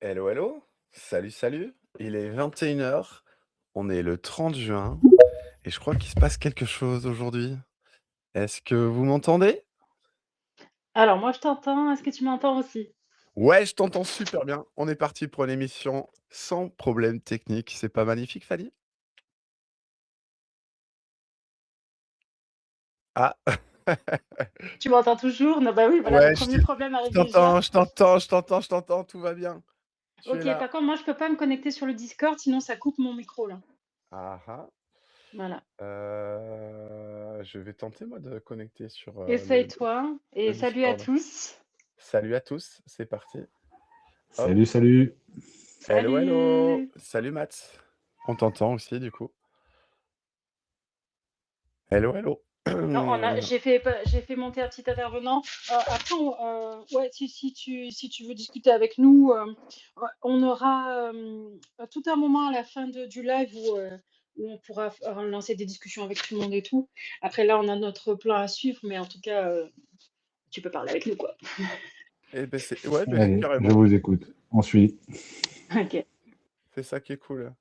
Hello, hello. Salut, salut. Il est 21 heures. On est le 30 juin et je crois qu'il se passe quelque chose aujourd'hui. Est-ce que vous m'entendez? Alors moi je t'entends, est-ce que tu m'entends aussi? Ouais, je t'entends super bien. On est parti pour une émission sans problème technique. C'est pas magnifique, Fanny? Ah, Tu m'entends toujours? Non, bah oui, voilà le ouais, premier problème je arrive déjà. t'entends, je t'entends, je t'entends, je t'entends, tout va bien. Tu es OK, là. par contre moi je peux pas me connecter sur le Discord sinon ça coupe mon micro là. Ah ah. Voilà. Je vais tenter moi de connecter sur Essaye-toi et le salut à Discord. tous. Salut à tous, c'est parti. Hop. Salut, salut. Hello, hello. Salut! Salut Matt. On t'entend aussi du coup. Hello, hello. Non, j'ai fait monter un petit intervenant. Après ouais, si tu veux discuter avec nous, ouais, on aura, tout un moment à la fin du live où on pourra lancer des discussions avec tout le monde et tout. Après là, on a notre plan à suivre, mais en tout cas, tu peux parler avec nous, quoi. Eh ben c'est ouais, ben Allez, je carrément. vous écoute. On suit. OK. C'est ça qui est cool.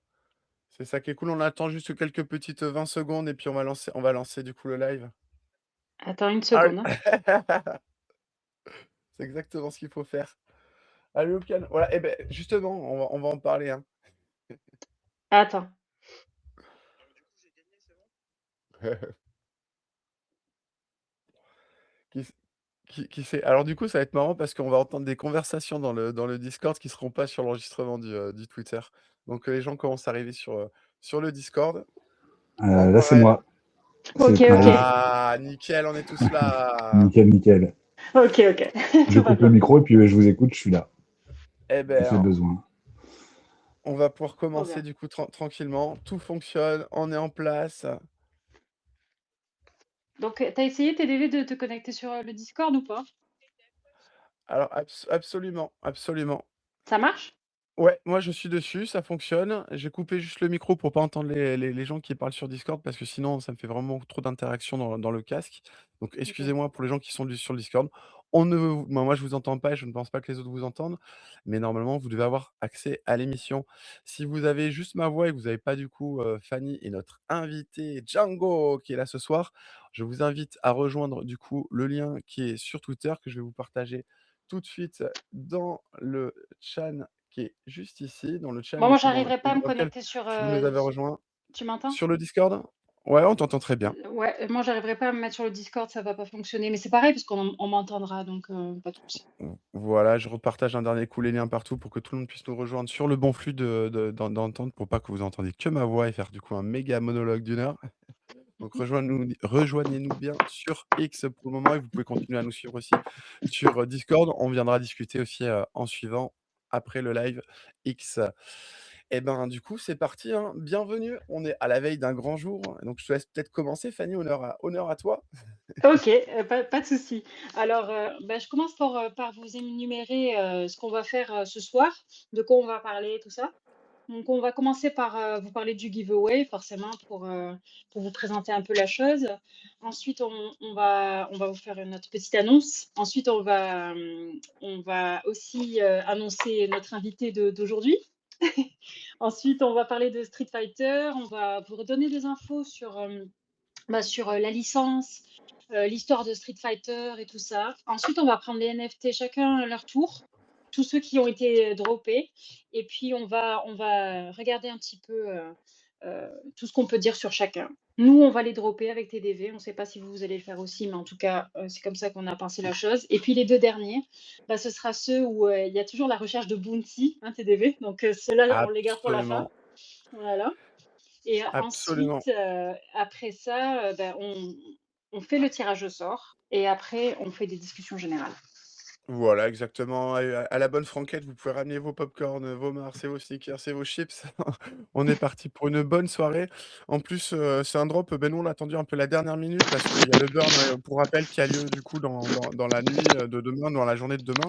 C'est ça qui est cool. On attend juste quelques petites 20 secondes et puis on va lancer du coup le live. Attends une Ah seconde, hein. c'est exactement ce qu'il faut faire. Allez au piano. Voilà, et ben justement, on va en parler, hein. Attends. Qui s qui sait? Alors du coup, ça va être marrant parce qu'on va entendre des conversations dans le Discord qui seront pas sur l'enregistrement du Twitter. Donc les gens commencent à arriver sur le Discord. En Là, c'est vrai. moi. OK, C'est Maë. OK. Ah nickel, on est tous là. Nickel, nickel. OK, OK. Je Tout va coupe le bien. micro et puis je vous écoute, je suis là. Eh Si c'est ben, besoin. on va pouvoir Trop commencer bien. du coup tranquillement. Tout fonctionne, on est en place. Donc, tu as essayé TDV de te connecter sur, le Discord ou pas? Alors absolument, absolument. Ça marche? Ouais, moi je suis dessus, ça fonctionne. J'ai coupé juste le micro pour pas entendre les gens qui parlent sur Discord parce que sinon ça me fait vraiment trop d'interaction dans le casque. Donc OK. excusez-moi pour les gens qui sont sur le Discord. On ne moi je vous entends pas et je ne pense pas que les autres vous entendent, mais normalement vous devez avoir accès à l'émission. Si vous avez juste ma voix et que vous avez pas du coup, Fanny et notre invité Django qui est là ce soir, je vous invite à rejoindre du coup le lien qui est sur Twitter que je vais vous partager tout de suite dans le chat qui est juste ici, dans le chat Bon, du moi, coup dans j'arriverai pas à me lequel connecter sur, vous nous avez rejoints. tu m'entends? Sur le Discord? Ouais, on t'entend très bien. Ouais, moi, j'arriverai pas à me mettre sur le Discord, ça va pas fonctionner, mais c'est pareil parce qu'on m'entendra donc pas de souci. Voilà, je repartage un dernier coup les liens partout pour que tout le monde puisse nous rejoindre sur le bon flux d'entente pour pas que vous entendiez que ma voix et faire du coup un méga monologue d'1 heure. Donc rejoignez-nous bien sur X pour le moment et vous pouvez continuer à nous suivre aussi sur, Discord. On viendra discuter aussi, en suivant après le live X. Et ben, du coup, c'est parti, hein. Bienvenue, on est à la veille d'un grand jour, donc je te laisse peut-être commencer Fanny, honneur à toi. OK, pas de souci. Alors, bah, je commence par vous énumérer, ce qu'on va faire, ce soir, de quoi on va parler, tout ça. Donc on va commencer par, vous parler du giveaway forcément pour vous présenter un peu la chose. Ensuite on va vous faire notre petite annonce. Ensuite on va aussi, annoncer notre invité d'aujourd'hui. Ensuite on va parler de Street Fighter, on va vous redonner des infos sur, sur, la licence, l'histoire de Street Fighter et tout ça. Ensuite, on va prendre les NFT chacun à leur tour, tous ceux qui ont été, droppés et puis on va regarder un petit peu, tout ce qu'on peut dire sur chacun. Nous, on va les dropper avec TDV, on ne sait pas si vous allez le faire aussi, mais en tout cas, c'est comme ça qu'on a pensé la chose et puis les 2 derniers, bah, ce sera ceux où, il y a toujours la recherche de bounty, hein, TDV, donc ceux-là, on les garde pour la fin. Absolument, Voilà. Et absolument. ensuite, après ça, bah, on fait le tirage au sort et après on fait des discussions générales. Voilà, exactement. Et à la bonne franquette, vous pouvez ramener vos pop-corn, vos Mars et vos Snickers et vos chips. On est parti pour une bonne soirée. En plus, c'est un drop, ben, nous, on l'a attendu un peu la dernière minute parce qu'il y a le burn, pour rappel, qui a lieu du coup dans la nuit, de demain, dans la journée de demain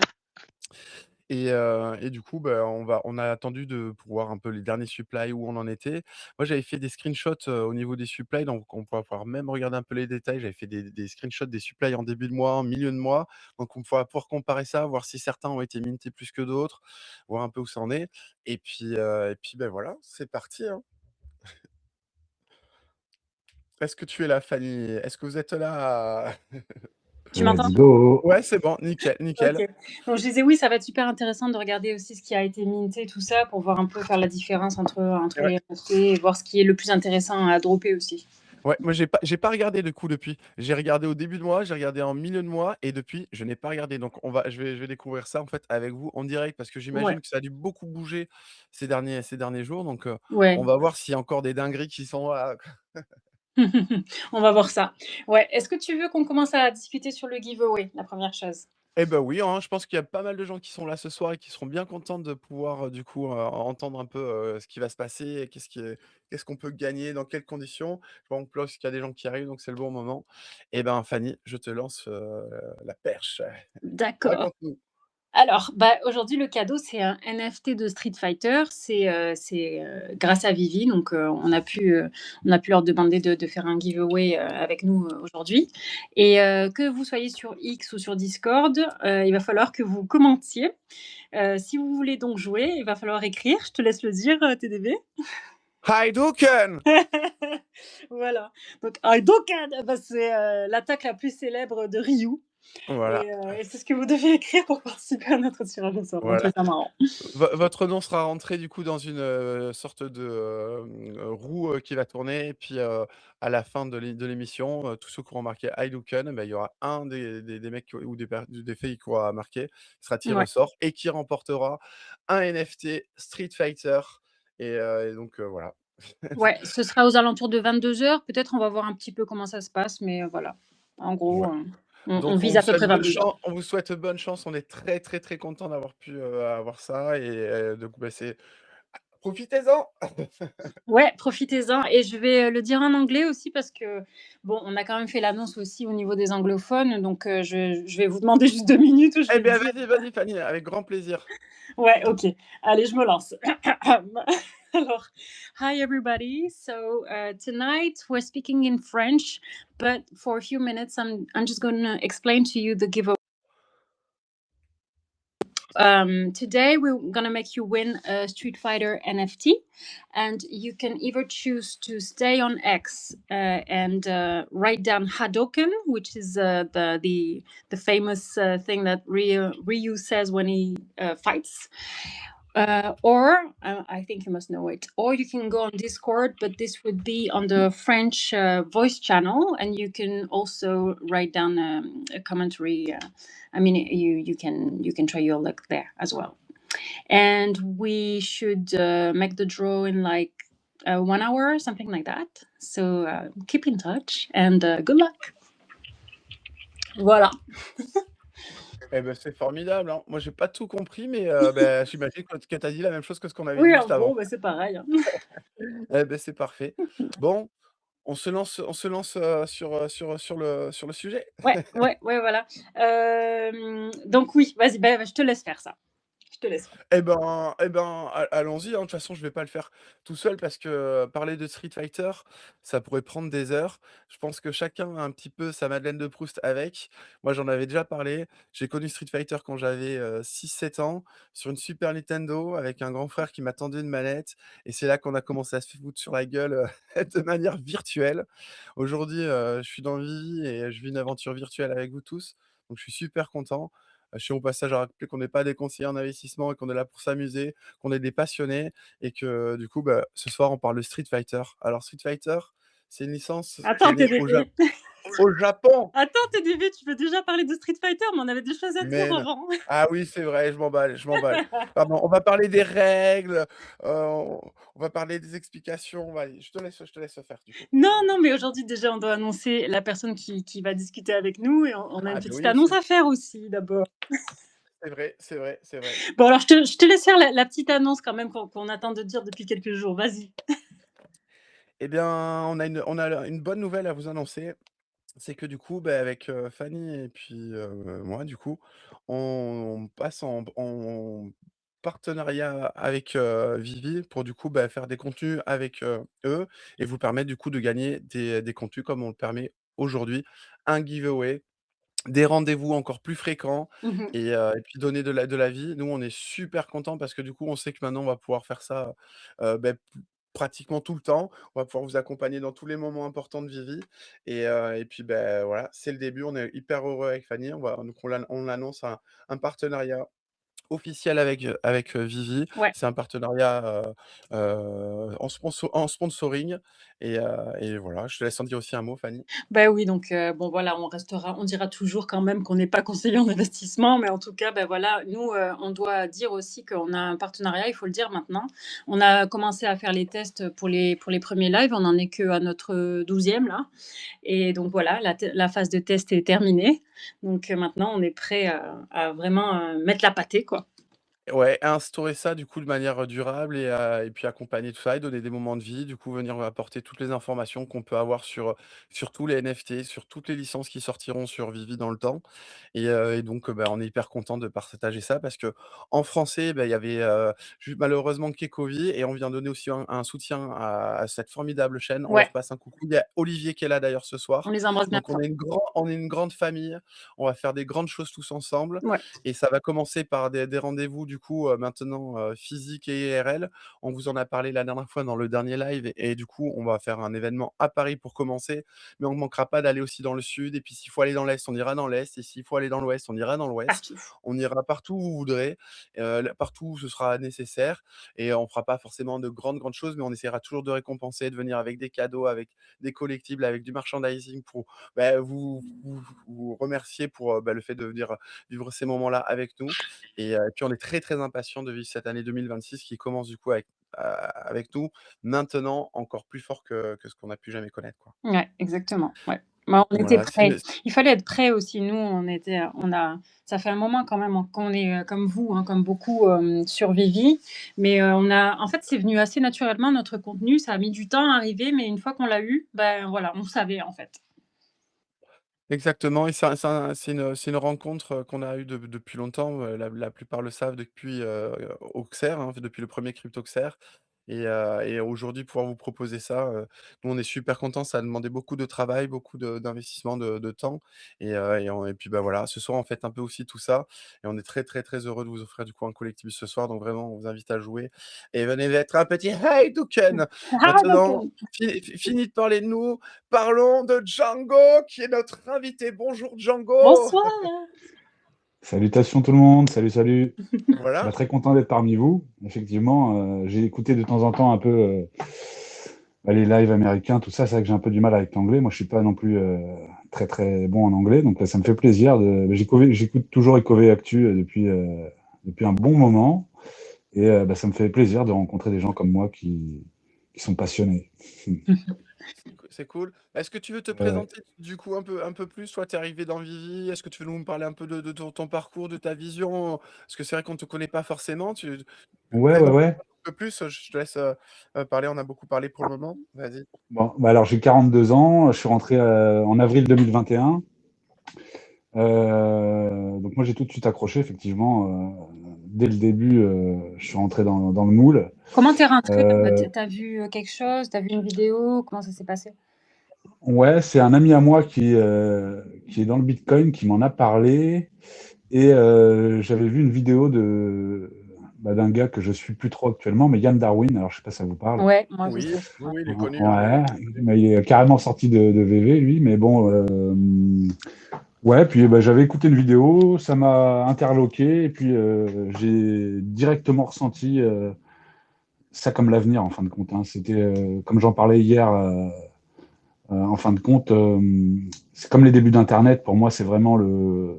Et du coup, bah, on a attendu de pour voir un peu les derniers supplies, où on en était. Moi, j'avais fait des screenshots, au niveau des supplies, donc on pourra pouvoir même regarder un peu les détails. J'avais fait des screenshots des supplies en début de mois, en milieu de mois, donc on pourra pouvoir comparer ça, voir si certains ont été mintés plus que d'autres, voir un peu où ça en est. Et puis, bah, voilà, c'est parti, hein. Est-ce que tu es là, Fanny? Est-ce que vous êtes là? Tu m'entends? Let's go. Ouais, c'est bon, nickel, nickel. OK. Donc je disais oui, ça va être super intéressant de regarder aussi ce qui a été minté, tout ça, pour voir un peu faire la différence entre Ouais. les NFT et voir ce qui est le plus intéressant à dropper aussi. Ouais, moi j'ai pas regardé du coup depuis. J'ai regardé au début de mois, j'ai regardé en milieu de mois et depuis, je n'ai pas regardé. Donc je vais découvrir ça en fait avec vous en direct parce que Ouais, j'imagine que ça a dû beaucoup bouger ces derniers jours. Donc on ouais. va voir s'il y a encore des dingueries qui sont là. On va voir ça. Ouais, est-ce que tu veux qu'on commence à discuter sur le giveaway, la première chose? Eh ben oui, hein, je pense qu'il y a pas mal de gens qui sont là ce soir et qui seront bien contents de pouvoir du coup entendre un peu ce qui va se passer et qu'est-ce qu'on peut gagner, dans quelles conditions. Je vois en plus qu'il y a des gens qui arrivent, donc c'est le bon moment. Eh ben Fanny, je te lance la perche. D'accord. Raconte-nous. Alors, bah, aujourd'hui, le cadeau, c'est un NFT de Street Fighter. C'est grâce à Vivi, donc on a pu leur demander de faire un giveaway avec nous aujourd'hui. Et que vous soyez sur X ou sur Discord, il va falloir que vous commentiez. Si vous voulez donc jouer, il va falloir écrire. Je te laisse le dire, TDB. Hadouken! Voilà. Donc, Hadouken, bah, c'est l'attaque la plus célèbre de Ryu. Voilà, Et c'est ce que vous devez écrire pour participer à notre tirage au sort. On voilà. trouve ça marrant. Votre nom sera rentré du coup dans une, sorte de, roue, qui va tourner et puis, à la fin de l'émission, tous ceux qui auront marqué Hadouken, bah, il y aura un des mecs ou des filles qui aura marqué, qui sera tiré au Ouais. sort et qui remportera un NFT Street Fighter et donc, voilà. Ouais, ce sera aux alentours de 22 heures. Peut-être on va voir un petit peu comment ça se passe, mais voilà. En gros, Ouais. on Donc vise à peu près 22 heures. on vous souhaite bonne chance. On est très, très, très content d'avoir pu, avoir ça et donc bah, profitez-en! Ouais, profitez-en et je vais, le dire en anglais aussi parce que, bon, on a quand même fait l'annonce aussi au niveau des anglophones, donc je vais vous demander juste 2 minutes où je Eh vais le bien, dire. vas-y, vas-y Fanny, avec grand plaisir. Ouais, OK. Allez, je me lance. Alors, hi everybody. So, tonight we're speaking in French, but for a few minutes I'm just gonna explain to you the giveaway. Today we're gonna make you win a Street Fighter NFT, and you can either choose to stay on X and write down Hadoken, which is the famous thing that Ryu says when he fights. Or I think you must know it. Or you can go on Discord, but this would be on the French voice channel, and you can also write down a commentary. I mean, you can try your luck there as well. And we should make the draw in like 1 hour, something like that. So keep in touch and good luck. Voilà. Eh ben, c'est formidable, hein. Moi, j'ai pas tout compris, mais bah, j'imagine que tu as dit la même chose que ce qu'on avait Oui, dit en juste avant. gros, bah, c'est pareil, hein. Eh ben, c'est parfait. Bon, on se lance, sur le sujet? Ouais, ouais, ouais, voilà. Donc oui, vas-y, bah, je te laisse faire ça. Je te laisse faire. Eh ben, allons-y, hein. De toute façon, je vais pas le faire tout seul parce que, parler de Street Fighter, ça pourrait prendre des heures. Je pense que chacun a un petit peu sa Madeleine de Proust avec. Moi, j'en avais déjà parlé. J'ai connu Street Fighter quand j'avais, 6-7 ans sur une Super Nintendo avec un grand frère qui m'a tendu une manette et c'est là qu'on a commencé à se foutre sur la gueule, de manière virtuelle. Aujourd'hui, je suis dans Vivi et je vis une aventure virtuelle avec vous tous, donc je suis super content. Je tiens au passage à rappeler qu'on n'est pas des conseillers en investissement et qu'on est là pour s'amuser, qu'on est des passionnés et que du coup, bah, ce soir, on parle de Street Fighter. Alors Street Fighter, c'est une licence qui est Attends, née au TDV. Japon! Attends, TDV, tu peux déjà parler de Street Fighter, mais on avait des choses à dire Mais non. avant. Ah oui, c'est vrai, je m'emballe, je m'emballe. Pardon, on va parler des règles, on va parler des explications. Vas-y, je te laisse faire du coup. Non, non, mais aujourd'hui, déjà, on doit annoncer la personne qui va discuter avec nous et on a une Ah beh petite oui, annonce à faire aussi, d'abord. c'est vrai, c'est vrai, c'est vrai. Bon, alors, je te laisse faire la petite annonce quand même qu'on attend de dire depuis quelques jours. Vas-y. Eh bien, on a une bonne nouvelle à vous annoncer. c'est que du coup, avec, Fanny et puis, moi du coup, on passe en partenariat avec, Vivi pour du coup, faire des contenus avec, eux et vous permettre du coup de gagner des contenus comme on le permet aujourd'hui. Un giveaway, des rendez-vous encore plus fréquents Mmh. et puis donner de la vie. Nous, on est super contents parce que du coup, on sait que maintenant on va pouvoir faire ça, p pratiquement tout le temps. On va pouvoir vous accompagner dans tous les moments importants de Vivi et puis, voilà, c'est le début. On est hyper heureux avec Fanny. On annonce un partenariat officiel avec, Vivi. Ouais. C'est un partenariat, en sponsoring et voilà. Je te laisse en dire aussi un mot, Fanny. Bah, oui, donc bon voilà, on dira toujours quand même qu'on n'est pas conseiller en investissement, mais en tout cas, bah, voilà, nous, on doit dire aussi qu'on a un partenariat, il faut le dire maintenant. On a commencé à faire les tests pour les premiers lives, on n'en est qu'à notre 12e là et donc voilà, la phase de test est terminée. Donc maintenant, on est prêt à vraiment, mettre la pâtée, quoi. Ouais, instaurer ça du coup de manière, durable et puis accompagner tout ça et donner des moments de vie, du coup venir apporter toutes les informations qu'on peut avoir sur tous les NFT, sur toutes les licences qui sortiront sur Vivi dans le temps et donc, on est hyper content de partager ça parce que en français, il y avait, juste malheureusement Kekovi et on vient donner aussi un soutien à cette formidable chaîne. On leur Ouais, passe un coucou. Il y a Olivier qui est là d'ailleurs ce on soir. les embrasse bien Donc fort. on est une grande famille. On va faire des grandes choses tous ensemble Ouais. et ça va commencer par des rendez-vous du coup, maintenant, physiques et IRL. On vous en a parlé la dernière fois dans le dernier live et du coup, on va faire un événement à Paris pour commencer, mais on ne manquera pas d'aller aussi dans le sud et puis s'il faut aller dans l'est, on ira dans l'est et s'il faut aller dans l'ouest, on ira dans l'ouest. Partout. On ira partout où vous voudrez, partout où ce sera nécessaire et on fera pas forcément de grandes choses, mais on essaiera toujours de récompenser, de venir avec des cadeaux, avec des collectibles, avec du merchandising pour, vous remercier pour, le fait de venir vivre ces moments-là avec nous et puis on est très, très impatients de vivre cette année 2026 qui commence du coup avec nous, maintenant encore plus fort que ce qu'on a pu jamais connaître, quoi. Ouais, exactement, ouais. Bah, on était Voilà, prêts. Il fallait être prêts aussi. Nous, on a ça fait un moment quand même qu'on est, comme vous, hein, comme beaucoup, sur Vivi, mais en fait, c'est venu assez naturellement notre contenu. Ça a mis du temps à arriver, mais une fois qu'on l'a eu, ben, voilà, on savait, en fait. exactement et c'est une rencontre, qu'on a eue depuis longtemps, la plupart le savent depuis, Auxerre, hein, depuis le premier CryptoXerre et aujourd'hui pouvoir vous proposer ça, nous on est super contents. Ça a demandé beaucoup de travail, beaucoup d'investissement de temps et puis, voilà, ce soir on fête un peu aussi tout ça et on est très, très, très heureux de vous offrir du coup un collectif ce soir donc vraiment on vous invite à jouer et venez mettre un petit «Hey Touken!» Ah donc Maintenant, fini de parler de nous. Parlons de Django, qui est notre invité. Bonjour Django! bonsoir! Salutations tout le monde, salut, salut. Voilà. Très content d'être parmi vous. Effectivement, j'ai écouté de temps en temps un peu les lives américains, tout ça. C'est vrai que j'ai un peu du mal avec l'anglais. Moi, je suis pas non plus très très bon en anglais, donc ça me fait plaisir. J'écoute toujours Ecové Actu depuis un bon moment, et ça me fait plaisir de rencontrer des gens comme moi qui sont passionnés. C'est cool. Est-ce que tu veux te Ouais, présenter du coup un peu plus? Toi, tu es arrivé dans Vivi. Est-ce que tu veux nous parler un peu de ton parcours, de ta vision? Parce que c'est vrai qu'on ne te connaît pas forcément. ouais, ouais, Présente ouais. un peu plus. Je te laisse parler. On a beaucoup parlé pour le moment. Vas-y. Bon, alors j'ai 42 ans, je suis rentré en avril 2021. Donc moi j'ai tout de suite accroché, effectivement. Dès le début, je suis rentré dans le moule. Comment t'es rentré? Euh, Tu vu, quelque chose? T'as vu une vidéo? Comment ça s'est passé? ouais, c'est un ami à moi qui est dans le Bitcoin qui m'en a parlé. Et j'avais vu une vidéo d'un gars que je suis plus trop actuellement, mais Yann Darwin. Alors je sais pas si ça vous parle. Ouais, moi je Oui, sais. oui, oui, il est connu, hein. Ouais, mais il est carrément sorti de VV, lui. Mais bon, ouais, puis j'avais écouté une vidéo, ça m'a interloqué, et puis j'ai directement ressenti ça comme l'avenir, en fin de compte, hein. C'était, comme j'en parlais hier, en fin de compte, c'est comme les débuts d'Internet. Pour moi, c'est vraiment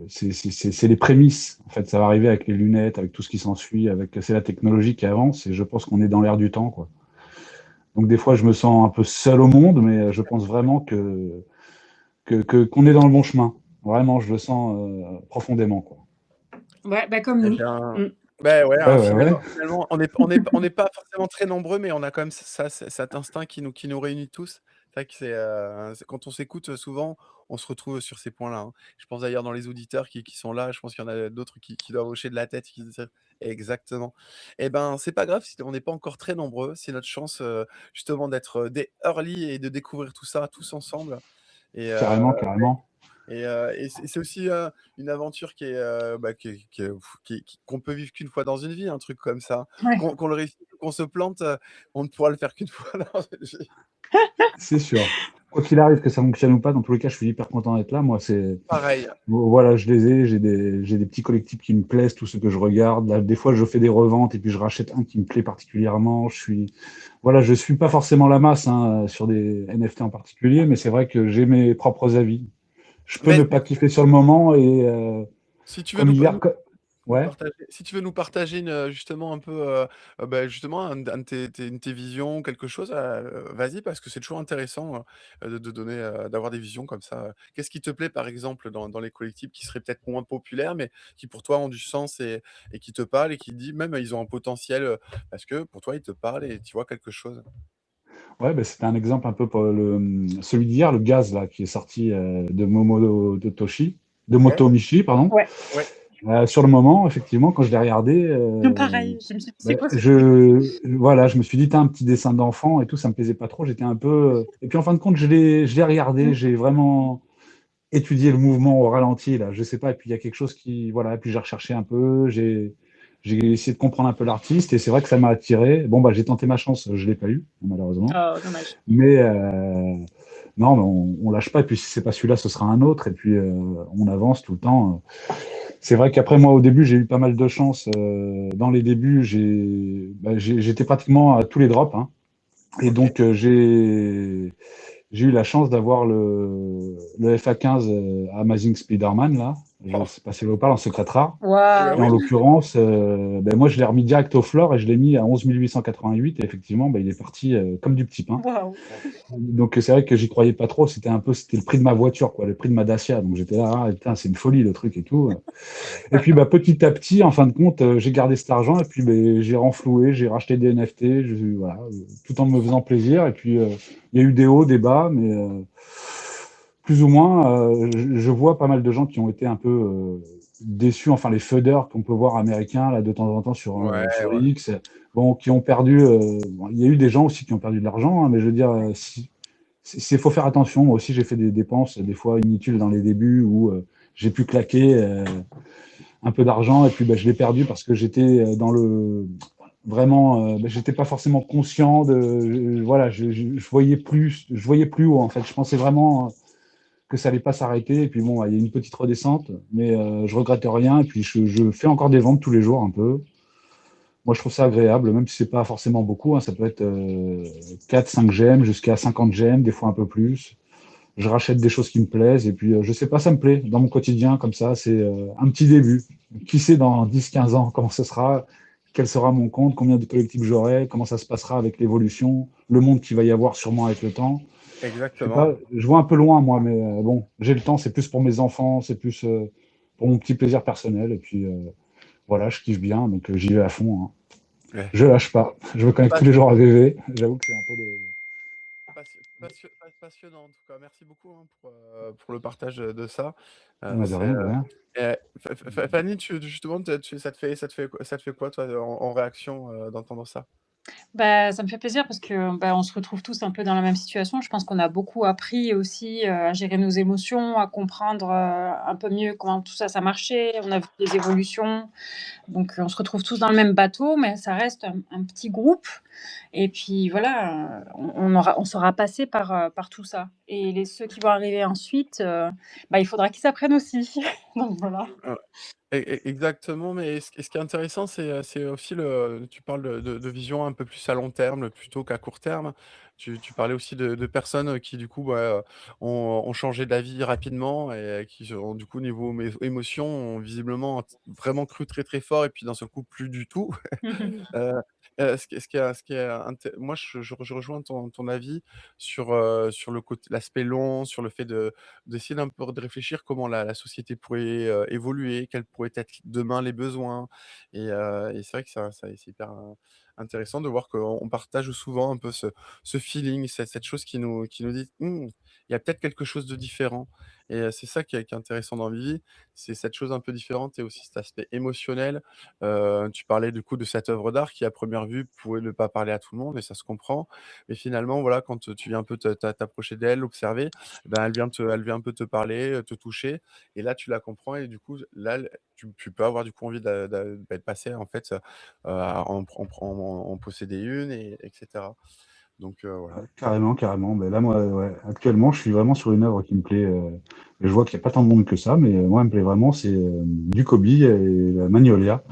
c'est les prémices. En fait, ça va arriver avec les lunettes, avec tout ce qui s'ensuit, c'est la technologie qui avance, et je pense qu'on est dans l'air du temps, quoi. Donc des fois, je me sens un peu seul au monde, mais je pense vraiment qu'on est dans le bon chemin. Vraiment, je le sens profondément, quoi. Ouais, bah, comme Eh nous. bien, Mmh. ouais, Ouais, hein, ouais, ouais. finalement, on n'est pas forcément très nombreux, mais on a quand même cet instinct qui nous réunit tous. C'est vrai que c'est quand on s'écoute, souvent, on se retrouve sur ces points-là, hein. Je pense d'ailleurs dans les auditeurs qui sont là, je pense qu'il y en a d'autres qui doivent hocher de la tête, qui disent exactement. Et ben, c'est pas grave si on n'est pas encore très nombreux, c'est notre chance, justement d'être, des early et de découvrir tout ça tous ensemble et Carrément, carrément. c'est aussi, une aventure qui est, bah, qu'on peut vivre qu'une fois dans une vie, un truc comme ça. Ouais. Qu'on le réussisse ou qu'on se plante, on ne pourra le faire qu'une fois dans une vie. C'est sûr. Quoi qu'il arrive, que ça fonctionne ou pas, dans tous les cas, je suis hyper content d'être là. Moi, c'est Pareil. voilà, je les ai. J'ai des petits collectifs qui me plaisent, tous ceux que je regarde. Là, des fois, je fais des reventes et puis je rachète un qui me plaît particulièrement. Voilà, je suis pas forcément la masse hein, sur des NFT en particulier, mais c'est vrai que j'ai mes propres avis. Je peux ne Mais pas kiffer sur le moment et si tu veux comme hier, nous ouais. partager si tu veux nous partager justement un peu, bah, justement un de tes visions, quelque chose, vas-y parce que c'est toujours intéressant, de donner, d'avoir des visions comme ça. Qu'est-ce qui te plaît par exemple dans les collectifs qui seraient peut-être moins populaires, mais qui pour toi ont du sens et qui te parlent et qui te disent même ils ont un potentiel, parce que pour toi ils te parlent et tu vois quelque chose? Ouais, bah, c'était un exemple un peu pour celui d'hier, le gaz là, qui est sorti de Momo de Toshi, de OK. Motomichi, pardon. Ouais. Ouais. Sur le moment, effectivement, quand je l'ai regardé, Pareil, je me suis dit: bah, «C'est quoi ce truc?» voilà, je me suis dit, t'as un petit dessin d'enfant et tout, ça me plaisait pas trop. J'étais un peu. Et puis en fin de compte, je l'ai regardé, Mmh. j'ai vraiment étudié le mouvement au ralenti là. Je sais pas. Et puis il y a quelque chose qui, voilà. Et puis j'ai recherché un peu, j'ai essayé de comprendre un peu l'artiste et c'est vrai que ça m'a attiré. Bon bah j'ai tenté ma chance, je l'ai pas eu malheureusement. Oh, dommage. Mais non, mais on lâche pas. Et puis si c'est pas celui-là, ce sera un autre. Et puis on avance tout le temps. C'est vrai qu'après moi, au début, j'ai eu pas mal de chance. Dans les débuts, j'étais pratiquement à tous les drops. Hein. Et OK. donc j'ai eu la chance d'avoir le FA15 Amazing Spider-Man là. Je Oh, sais pas si vous parle en secret rare. bah, Et en Waouh! oui. l'occurrence, ben moi, je l'ai remis direct au floor et je l'ai mis à 11 888. Et effectivement, ben, il est parti comme du petit pain. Waouh! Donc c'est vrai que j'y croyais pas trop. C'était le prix de ma voiture, quoi, le prix de ma Dacia. Donc j'étais là, ah, putain, c'est une folie le truc et tout. Et puis bah, petit à petit, en fin de compte, j'ai gardé cet argent et puis ben, j'ai renfloué, j'ai racheté des NFT, voilà, tout en me faisant plaisir. Et puis il y a eu des hauts, des bas, mais plus ou moins, je vois pas mal de gens qui ont été un peu déçus. Enfin les fudeurs qu'on peut voir américains là de temps en temps Ouais, sur ouais. X, bon, qui ont perdu. Bon, il y a eu des gens aussi qui ont perdu de l'argent, hein, mais je veux dire, faut faire attention. Moi aussi, j'ai fait des dépenses des fois inutiles dans les débuts où j'ai pu claquer un peu d'argent et puis bah, je l'ai perdu parce que j'étais dans le vraiment, bah, j'étais pas forcément conscient de, voilà, je voyais plus haut en fait. Je pensais vraiment que ça allait pas s'arrêter et puis bon, il y a une petite redescente, mais je regrette rien et puis je fais encore des ventes tous les jours un peu. Moi, je trouve ça agréable, même si c'est pas forcément beaucoup. Hein, ça peut être 4-5 gemmes jusqu'à 50 gemmes, des fois un peu plus. Je rachète des choses qui me plaisent et puis je sais pas, ça me plaît dans mon quotidien comme ça. C'est un petit début. Qui sait dans 10-15 ans comment ce sera, quel sera mon compte, combien de collectifs j'aurai, comment ça se passera avec l'évolution, le monde qu'il va y avoir sûrement avec le temps. Je sais Exactement. pas, je vois un peu loin moi, mais bon, j'ai le temps. C'est plus pour mes enfants, c'est plus pour mon petit plaisir personnel et puis voilà, je kiffe bien donc j'y vais à fond. Hein. Ouais. Je lâche pas. Je me connecte tous les jours à VV. J'avoue que c'est un peu le. Passionnant en tout cas. Merci beaucoup, hein, pour le partage, de ça. De C'est, rien, de rien. Fanny, justement, ça te fait quoi toi en réaction, d'entendre ça? Bah, ça me fait plaisir parce que, bah, on se retrouve tous un peu dans la même situation. Je pense qu'on a beaucoup appris aussi, à gérer nos émotions, à comprendre, un peu mieux comment tout ça, ça marchait. On a vu des évolutions, donc on se retrouve tous dans le même bateau, mais ça reste un petit groupe et puis voilà, on saura passer par tout ça et ceux qui vont arriver ensuite, bah, il faudra qu'ils s'apprennent aussi. Donc voilà. Exactement, mais ce qui est intéressant, c'est aussi tu parles de vision un peu plus à long terme plutôt qu'à court terme. Tu parlais aussi de personnes, qui du coup, bah, ont changé d'avis rapidement et qui ont du coup niveau émotion, ont visiblement vraiment cru très, très fort et puis d'un seul coup plus du tout. Heu ce qui est moi je rejoins ton avis sur le côté l'aspect long, sur le fait d'essayer d'un peu de réfléchir comment la société pourrait, évoluer, quels pourraient être demain les besoins et c'est vrai que ça c'est hyper, intéressant de voir qu'on partage souvent un peu ce feeling, cette chose qui nous dit: «Mmh, il y a peut-être quelque chose de différent» et c'est ça qui est intéressant dans Vivi, c'est cette chose un peu différente et aussi cet aspect émotionnel. Tu parlais du coup de cette œuvre d'art qui à première vue pouvait ne pas parler à tout le monde et ça se comprend. Mais finalement voilà, quand, tu viens un peu t'approcher d'elle, l'observer, ben, elle vient un peu te parler, te toucher et là tu la comprends et du coup là, tu peux avoir du coup envie de passer en fait, à en posséder une et cetera. Donc voilà. Ouais, carrément, carrément. Ben là, moi, ouais, actuellement, je suis vraiment sur une œuvre qui me plaît. Je vois qu'il n'y a pas tant de monde que ça, mais moi, elle me plaît vraiment. C'est du Kobe et la Magnolia.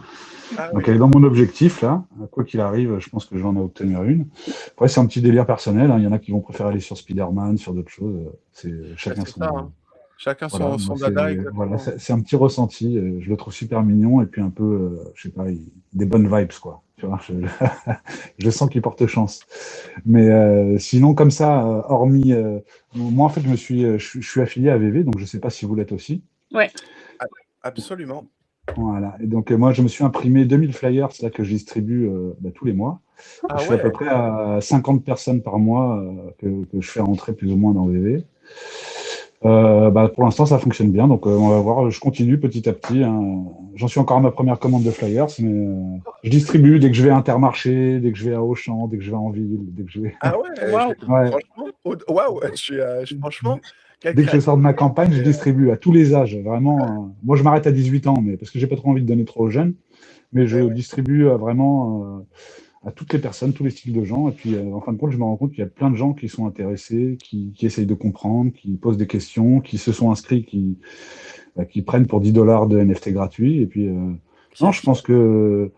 Ah Donc, oui. elle est dans mon objectif, là. Quoi qu'il arrive, je pense que je vais en obtenir une. Après, c'est un petit délire personnel, hein. Il y en a qui vont préférer aller sur Spider-Man, sur d'autres choses. C'est Bah, chacun c'est ça, son. hein. Chacun Voilà, moi, son dada voilà, exactement. c'est un petit ressenti. Je le trouve super mignon et puis un peu, je sais pas, des bonnes vibes, quoi. Tu vois, je sens qu'il porte chance. Mais sinon, comme ça, hormis. Moi, en fait, je suis affilié à VV, donc je ne sais pas si vous l'êtes aussi. Ouais. A absolument. Voilà. Et donc, moi, je me suis imprimé 2000 flyers là, que je distribue tous les mois. Et Ah je suis à peu ouais! près à 50 personnes par mois que je fais rentrer plus ou moins dans VV. Pour l'instant, ça fonctionne bien. Donc, on va voir. Je continue petit à petit, hein. J'en suis encore à ma première commande de flyers, mais je distribue dès que je vais à Intermarché, dès que je vais à Auchan, dès que je vais en ville, dès que je vais. Ah ouais, Waouh! Ouais. franchement, waouh, franchement, quelle Dès que je sors de ma créativité campagne, je et distribue à tous les âges. Vraiment, moi, je m'arrête à 18 ans, mais parce que j'ai pas trop envie de donner trop aux jeunes. Mais je ouais, distribue vraiment à toutes les personnes, tous les styles de gens. Et puis, en fin de compte, je me rends compte qu'il y a plein de gens qui sont intéressés, qui essayent de comprendre, qui posent des questions, qui se sont inscrits, qui prennent pour 10 dollars de NFT gratuits. Et puis, non, qui je qui pense que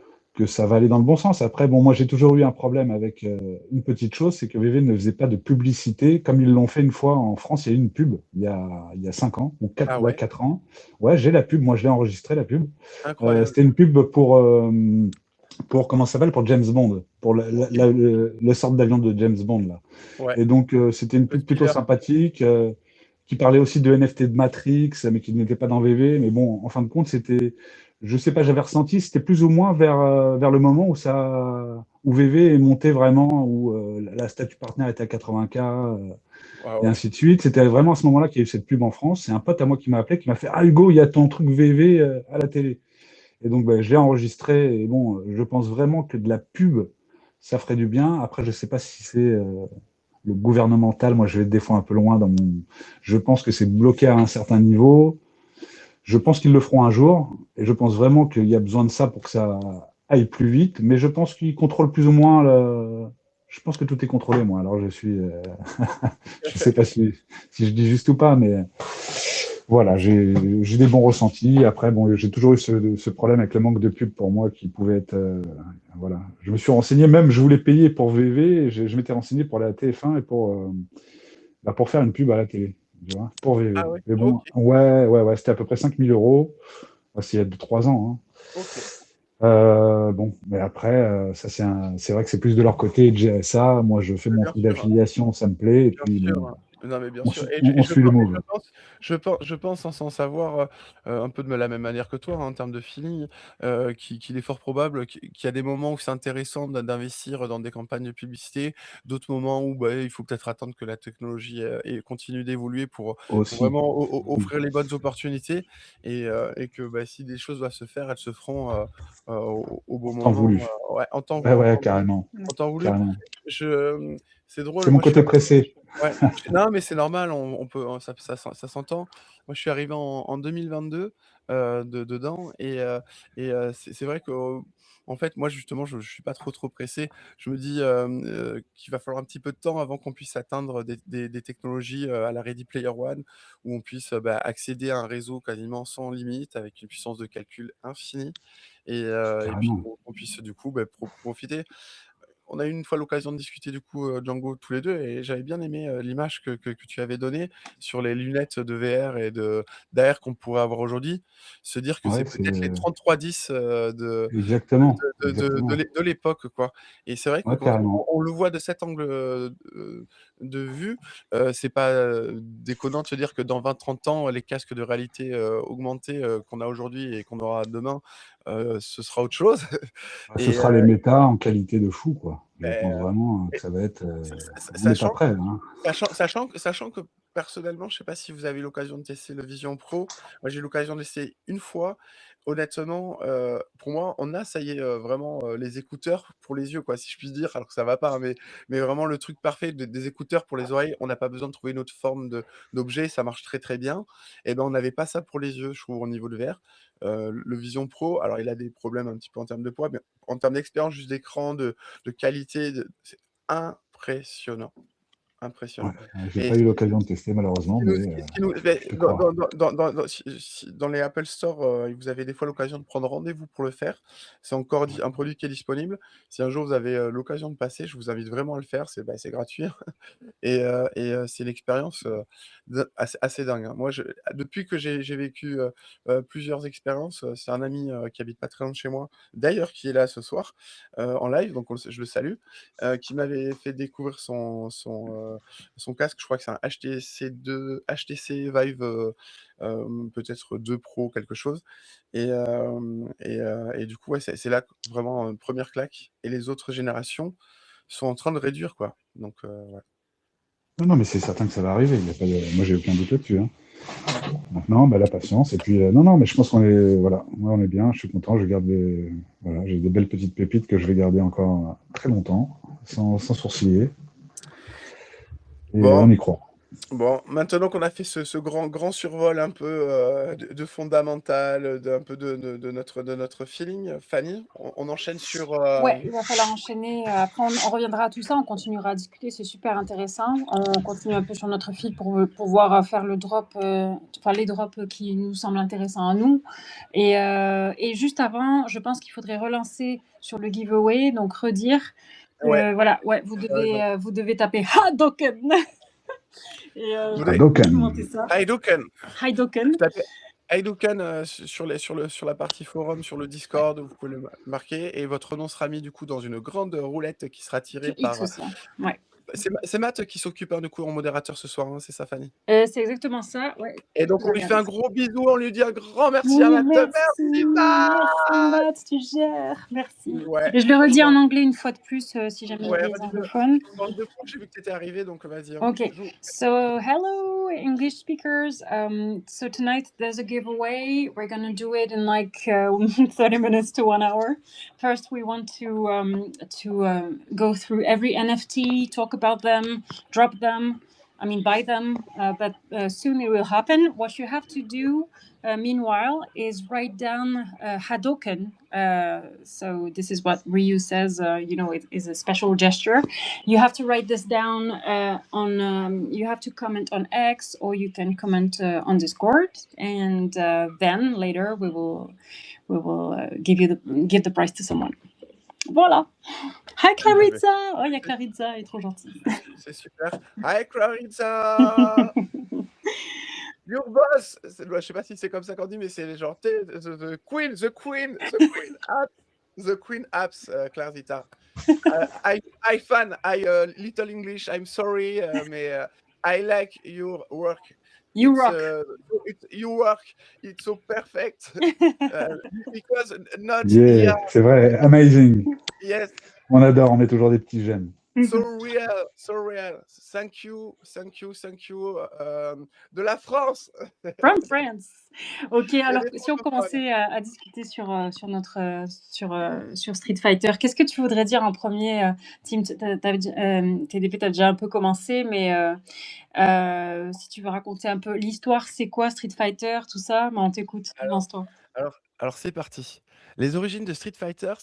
ça va aller dans le bon sens. Après, bon, moi, j'ai toujours eu un problème avec une petite chose, c'est que VV ne faisait pas de publicité comme ils l'ont fait une fois en France. Il y a eu une pub il y a 5 ans, ou 4, ah ouais, ouais? 4 ans. Ouais, j'ai la pub, moi, je l'ai enregistrée, la pub. Incroyable. C'était une pub pour comment ça s'appelle, pour James Bond, pour OK. le sorte d'avion de James Bond, là. Ouais, Et donc, c'était une le pub plutôt spoiler. sympathique, qui parlait aussi de NFT de Matrix, mais qui n'était pas dans VV. Mais bon, en fin de compte, c'était, je sais pas, j'avais ressenti, c'était plus ou moins vers le moment où VV est monté vraiment, où la statut partenaire était à 80K, et Waouh. ainsi de suite. C'était vraiment à ce moment-là qu'il y a eu cette pub en France. C'est un pote à moi qui m'a appelé, qui m'a fait: Ah, Hugo, il y a ton truc VV à la télé. Et donc, je l'ai enregistré. Et bon, je pense vraiment que de la pub, ça ferait du bien. Après, je sais pas si c'est le gouvernemental. Moi, je vais des fois un peu loin dans mon. Je pense que c'est bloqué à un certain niveau. Je pense qu'ils le feront un jour. Et je pense vraiment qu'il y a besoin de ça pour que ça aille plus vite. Mais je pense qu'ils contrôlent plus ou moins le. Je pense que tout est contrôlé, moi. Alors, je suis. Je sais pas si je dis juste ou pas, mais voilà, j'ai des bons ressentis. Après, bon, j'ai toujours eu ce problème avec le manque de pub pour moi qui pouvait être. Voilà. Je me suis renseigné, même je voulais payer pour VV, je m'étais renseigné pour la TF1 et pour faire une pub à la télé, tu vois, pour Ah VV. ouais? Mais bon, OK, ouais, c'était à peu près 5 000 euros. C'est il y a 3 ans, hein. OK. Bon, mais après, ça c'est vrai que c'est plus de leur côté de gérer ça. Moi, je fais Mais mon bien truc sûr. d'affiliation, ça me plaît. Et Bien puis, bon, sûr. Non, mais bien on, sûr su- et on- on suit le je move. pense je pense sans savoir, un peu de la même manière que toi, hein, en termes de feeling, qu'il est fort probable qu'il y a des moments où c'est intéressant d'investir dans des campagnes de publicité, d'autres moments où, bah, il faut peut-être attendre que la technologie, et continue d'évoluer pour Aussi. vraiment o offrir les bonnes opportunités et que, bah, si des choses doivent se faire, elles se feront, au bon En temps moment, voulu. ouais, Ouais, ouais, carrément. Mmh. en temps voulu. Carrément. Je, c'est drôle, C'est mon moi je suis côté arrivé pressé. ouais, non, mais c'est normal, on peut, ça s'entend. Moi, je suis arrivé en 2022, dedans et c'est vrai qu'en fait, moi, justement, je suis pas trop pressé. Je me dis, qu'il va falloir un petit peu de temps avant qu'on puisse atteindre des technologies, à la Ready Player One, où on puisse, bah, accéder à un réseau quasiment sans limite, avec une puissance de calcul infinie et puis Carrément. qu'on puisse, du coup, bah, profiter. On a eu une fois l'occasion de discuter du coup, Django tous les 2 et j'avais bien aimé, l'image que tu avais donnée sur les lunettes de VR et d'AR qu'on pourrait avoir aujourd'hui. Se dire que c'est Ouais, c'est peut-être les 3310, exactement. de Exactement. l'époque, quoi et c'est vrai que Ouais, quand carrément. on le voit de cet angle, de vue, c'est pas, déconnant de se dire que dans 20-30 ans, les casques de réalité, augmentée, qu'on a aujourd'hui et qu'on aura demain, ce sera autre chose. Bah, ce Et sera les méta en qualité de fou, quoi. Je pense beh, vraiment que et ça va être. On n'est pas sachant prêt, là, hein. sachant que personnellement, je sais pas si vous avez eu l'occasion de tester le Vision Pro. Moi, j'ai eu l'occasion d'essayer une fois. Honnêtement, pour moi, on a, ça y est, vraiment, les écouteurs pour les yeux, quoi, si je puis dire, alors que ça va pas, hein, mais vraiment le truc parfait des écouteurs pour les oreilles. On n'a pas besoin de trouver une autre forme d'objet, ça marche très, très bien. Et ben, on n'avait pas ça pour les yeux, je trouve, au niveau de VR. Le Vision Pro, alors il a des problèmes un petit peu en termes de poids, mais en termes d'expérience, juste d'écran, de qualité, c'est impressionnant. Ouais, Impressionnant. j'ai Et pas eu l'occasion de tester malheureusement, mais ce qui nous beh, je te crois. dans les Apple Store, vous avez des fois l'occasion de prendre rendez-vous pour le faire. C'est encore un produit qui est disponible. Si un jour vous avez, l'occasion de passer, je vous invite vraiment à le faire, c'est gratuit. C'est une expérience, assez dingue, hein. Moi, depuis que j'ai vécu, plusieurs expériences, c'est un ami, qui habite pas très loin de chez moi, d'ailleurs qui est là ce soir, en live, donc je le salue, qui m'avait fait découvrir son casque. Je crois que c'est un HTC Vive, peut-être 2 Pro, quelque chose. Et du coup, ouais, c'est là que vraiment, 1re claque, et les autres générations sont en train de réduire, quoi. Donc ouais. Non, non, mais c'est certain que ça va arriver. Il y a pas de... Moi, j'ai aucun doute là-dessus, hein. Maintenant, bah, la patience. Et puis, non, non, mais je pense qu'on est, voilà, ouais, on est bien. Je suis content. Je garde des, voilà, j'ai des belles petites pépites que je vais garder encore très longtemps, sans sourciller. Et Bon, on y croit. bon, maintenant qu'on a fait ce grand survol un peu, de fondamental, d'un peu de notre feeling, Fanny, on enchaîne sur, Ouais, il va falloir enchaîner. Après, on reviendra à tout ça, on continuera à discuter, c'est super intéressant. On continue un peu sur notre fil pour pouvoir faire le drop, enfin les drops qui nous semblent intéressants à nous. Et juste avant, je pense qu'il faudrait relancer sur le giveaway, donc redire. ouais, Voilà, ouais, tu as raison. vous devez taper Hadoken et Vous avez documenter ça. Hadouken! Hadoken. Vous tapez Hadouken, sur la partie forum, sur le Ouais, Discord, vous pouvez le marquer, et votre nom sera mis du coup dans une grande roulette qui sera tirée sur X par, aussi, hein. Ouais. c'est Matt qui s'occupe, hein, du coup, en modérateur ce soir, hein, c'est ça, Fanny? C'est exactement ça, ouais. Et donc Je on lui fait regarde. un gros bisou, on lui dit un grand merci à Oui, Matt. Merci merci Matt! Matt, tu gères, merci. Ouais, Et je le redis en franchement, anglais une fois de plus, si jamais il y a ouais, des redis-le. anglophones. Dans le 2 points, j'ai vu que tu étais arrivé, donc vas-y, hein. Okay, Joue. so hello English speakers. So tonight there's a giveaway. We're gonna do it in like 30 minutes to 1 hour. First, we want to go through every NFT, talk about them, drop them. I mean, buy them. But soon it will happen. What you have to do, meanwhile, is write down Hadoken. So this is what Ryu says. It is a special gesture. You have to write this down you have to comment on X, or you can comment on Discord, and then later we will give the prize to someone. Voilà. Hi Eh ben, Claritza. Oh, il y a Claritza, elle est trop gentille. c'est super. Hi Clarissa! Your boss! Je sais pas si c'est comme ça qu'on dit, mais c'est genre, tu sais, the queen apps, Clarissa. I fan, little English, I'm sorry, mais I like your work. You rock. Your work, it's so perfect. Because not Yeah, here. c'est vrai, amazing. Yes, On adore, on met toujours des petits j'aime. so real, so real. Thank you, thank you, thank you. De la France. From France. Ok, Il y a alors des si on francophones. commençait à discuter sur Street Fighter, qu'est-ce que tu voudrais dire en premier, Tim? TDP, tu as déjà un peu commencé, mais si tu veux raconter un peu l'histoire, c'est quoi Street Fighter, tout ça, on t'écoute, Alors, lance-toi. alors c'est parti. Les origines de Street Fighter,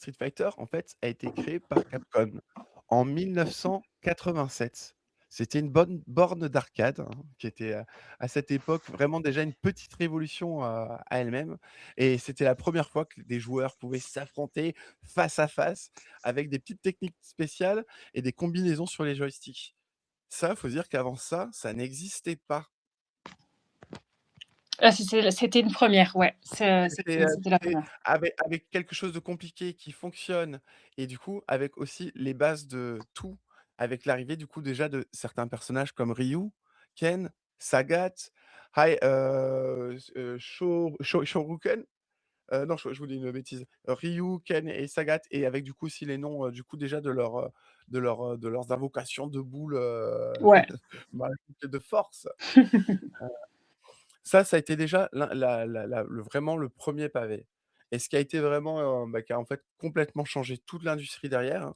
en fait, a été créé par Capcom en 1987. C'était une bonne borne d'arcade, hein, qui était, à cette époque, vraiment déjà une petite révolution, à elle-même, et c'était la première fois que des joueurs pouvaient s'affronter face à face avec des petites techniques spéciales et des combinaisons sur les joysticks. Ça, faut dire qu'avant ça, ça n'existait pas. C'était une première, ouais. C'était, C'était la c'était première. avec quelque chose de compliqué qui fonctionne, et du coup, avec aussi les bases de tout, avec l'arrivée du coup déjà de certains personnages comme Ryu, Ken, Sagat, Shoryuken, Non, je vous dis une bêtise. Ryu, Ken et Sagat et avec du coup aussi les noms, du coup déjà de leurs invocations de boules, Ouais. magiques de force. Ça a été déjà le vraiment le premier pavé et ce qui a été vraiment, qui a en fait complètement changé toute l'industrie derrière,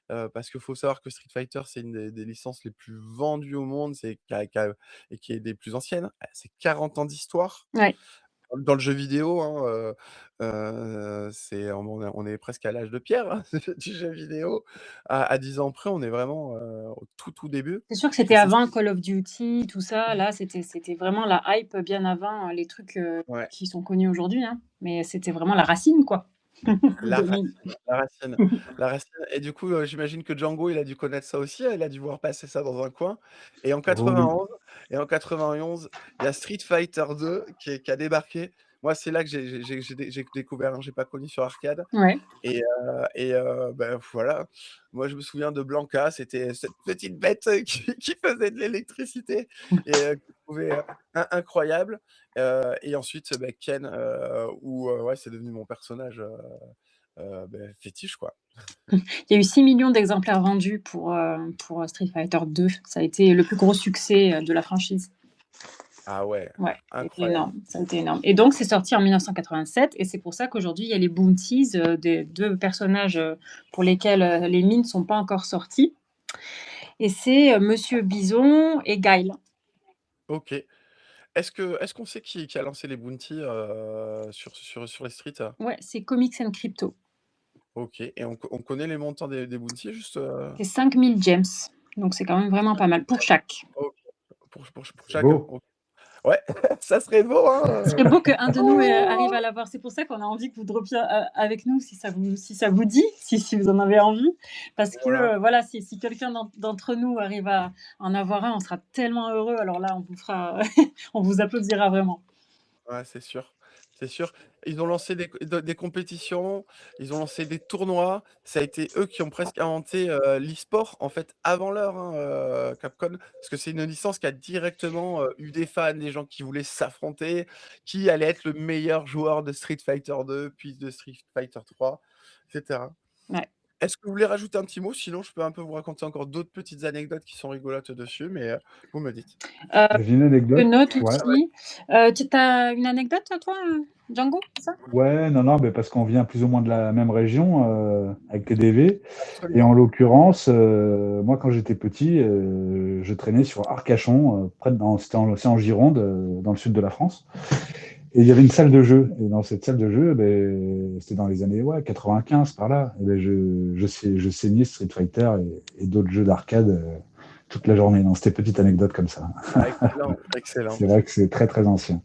hein, parce qu'il faut savoir que Street Fighter, c'est une des licences les plus vendues au monde, c'est qui a et qui est des plus anciennes. C'est 40 ans d'histoire Ouais. dans le jeu vidéo, hein, c'est on est presque à l'âge de pierre, hein, du jeu vidéo. À 10 ans près, on est vraiment, au tout début C'est sûr que et c'était c'est ce avant qui Call of Duty, tout ça. Là, c'était vraiment la hype bien avant, les trucs, ouais. qui sont connus aujourd'hui, hein. Mais c'était vraiment la racine, quoi. La De racine, mine. la racine, la racine et du coup, j'imagine que Django, il a dû connaître ça aussi, hein, il a dû voir passer ça dans un coin et en Oh oui. 91 et en 91, il y a Street Fighter 2 qui a débarqué. Moi, c'est là que j'ai découvert, hein, j'ai pas connu sur arcade Ouais. bah, voilà. Moi, je me souviens de Blanca, c'était cette petite bête, qui faisait de l'électricité et que je trouvais, incroyable, et ensuite, Ken, où, ouais, c'est devenu mon personnage, fétiche, quoi. Il y a eu 6 millions d'exemplaires vendus pour Street Fighter 2. Ça a été le plus gros succès, de la franchise. Ah ouais, Ouais, c'était incroyable. énorme, ça a été énorme et donc c'est sorti en 1987 et c'est pour ça qu'aujourd'hui il y a les bounties, des 2 personnages, pour lesquels, les mines ne sont pas encore sorties et c'est, Monsieur Bison et Guile. OK. Est-ce qu'on sait qui a lancé les bounties, sur les streets? Ouais, c'est Comics and Crypto. OK et on connaît les montants des bounties juste, C'est 5 000 gems, donc c'est quand même vraiment pas mal pour chaque. OK, pour C'est chaque? beau. OK. Ouais, ça serait beau, hein, Ce serait beau qu'un de nous, arrive à l'avoir. C'est pour ça qu'on a envie que vous droppiez, avec nous si ça vous dit, si vous en avez envie. Parce que, voilà. voilà, si quelqu'un d'entre nous arrive à en avoir un, on sera tellement heureux. Alors là, on vous fera on vous applaudira vraiment. Ouais, c'est sûr, c'est sûr. Ils ont lancé des compétitions, ils ont lancé des tournois. Ça a été eux qui ont presque inventé, l'e-sport, en fait, avant l'heure, hein, Capcom. Parce que c'est une licence qui a directement, eu des fans, des gens qui voulaient s'affronter, qui allait être le meilleur joueur de Street Fighter 2, puis de Street Fighter 3, et cetera. Ouais. Est-ce que vous voulez rajouter un petit mot? Sinon, je peux un peu vous raconter encore d'autres petites anecdotes qui sont rigolotes dessus, mais, vous me dites. Heu, J'ai une je anecdote. note Ouais. aussi. Tu as une anecdote toi, Django, c'est ça? Ouais, non, mais parce qu'on vient plus ou moins de la même région, avec TDV. Et en Absolument. l'occurrence, moi, quand j'étais petit, je traînais sur Arcachon, c'est en Gironde, dans le sud de la France. Et il y avait une salle de jeu. Et dans cette salle de jeu, c'était dans les années 95 par là. Et je saignais Street Fighter et d'autres jeux d'arcade toute la journée. Non, c'était une petite anecdote comme ça. Ah, excellent, excellent. C'est vrai que c'est très très ancien.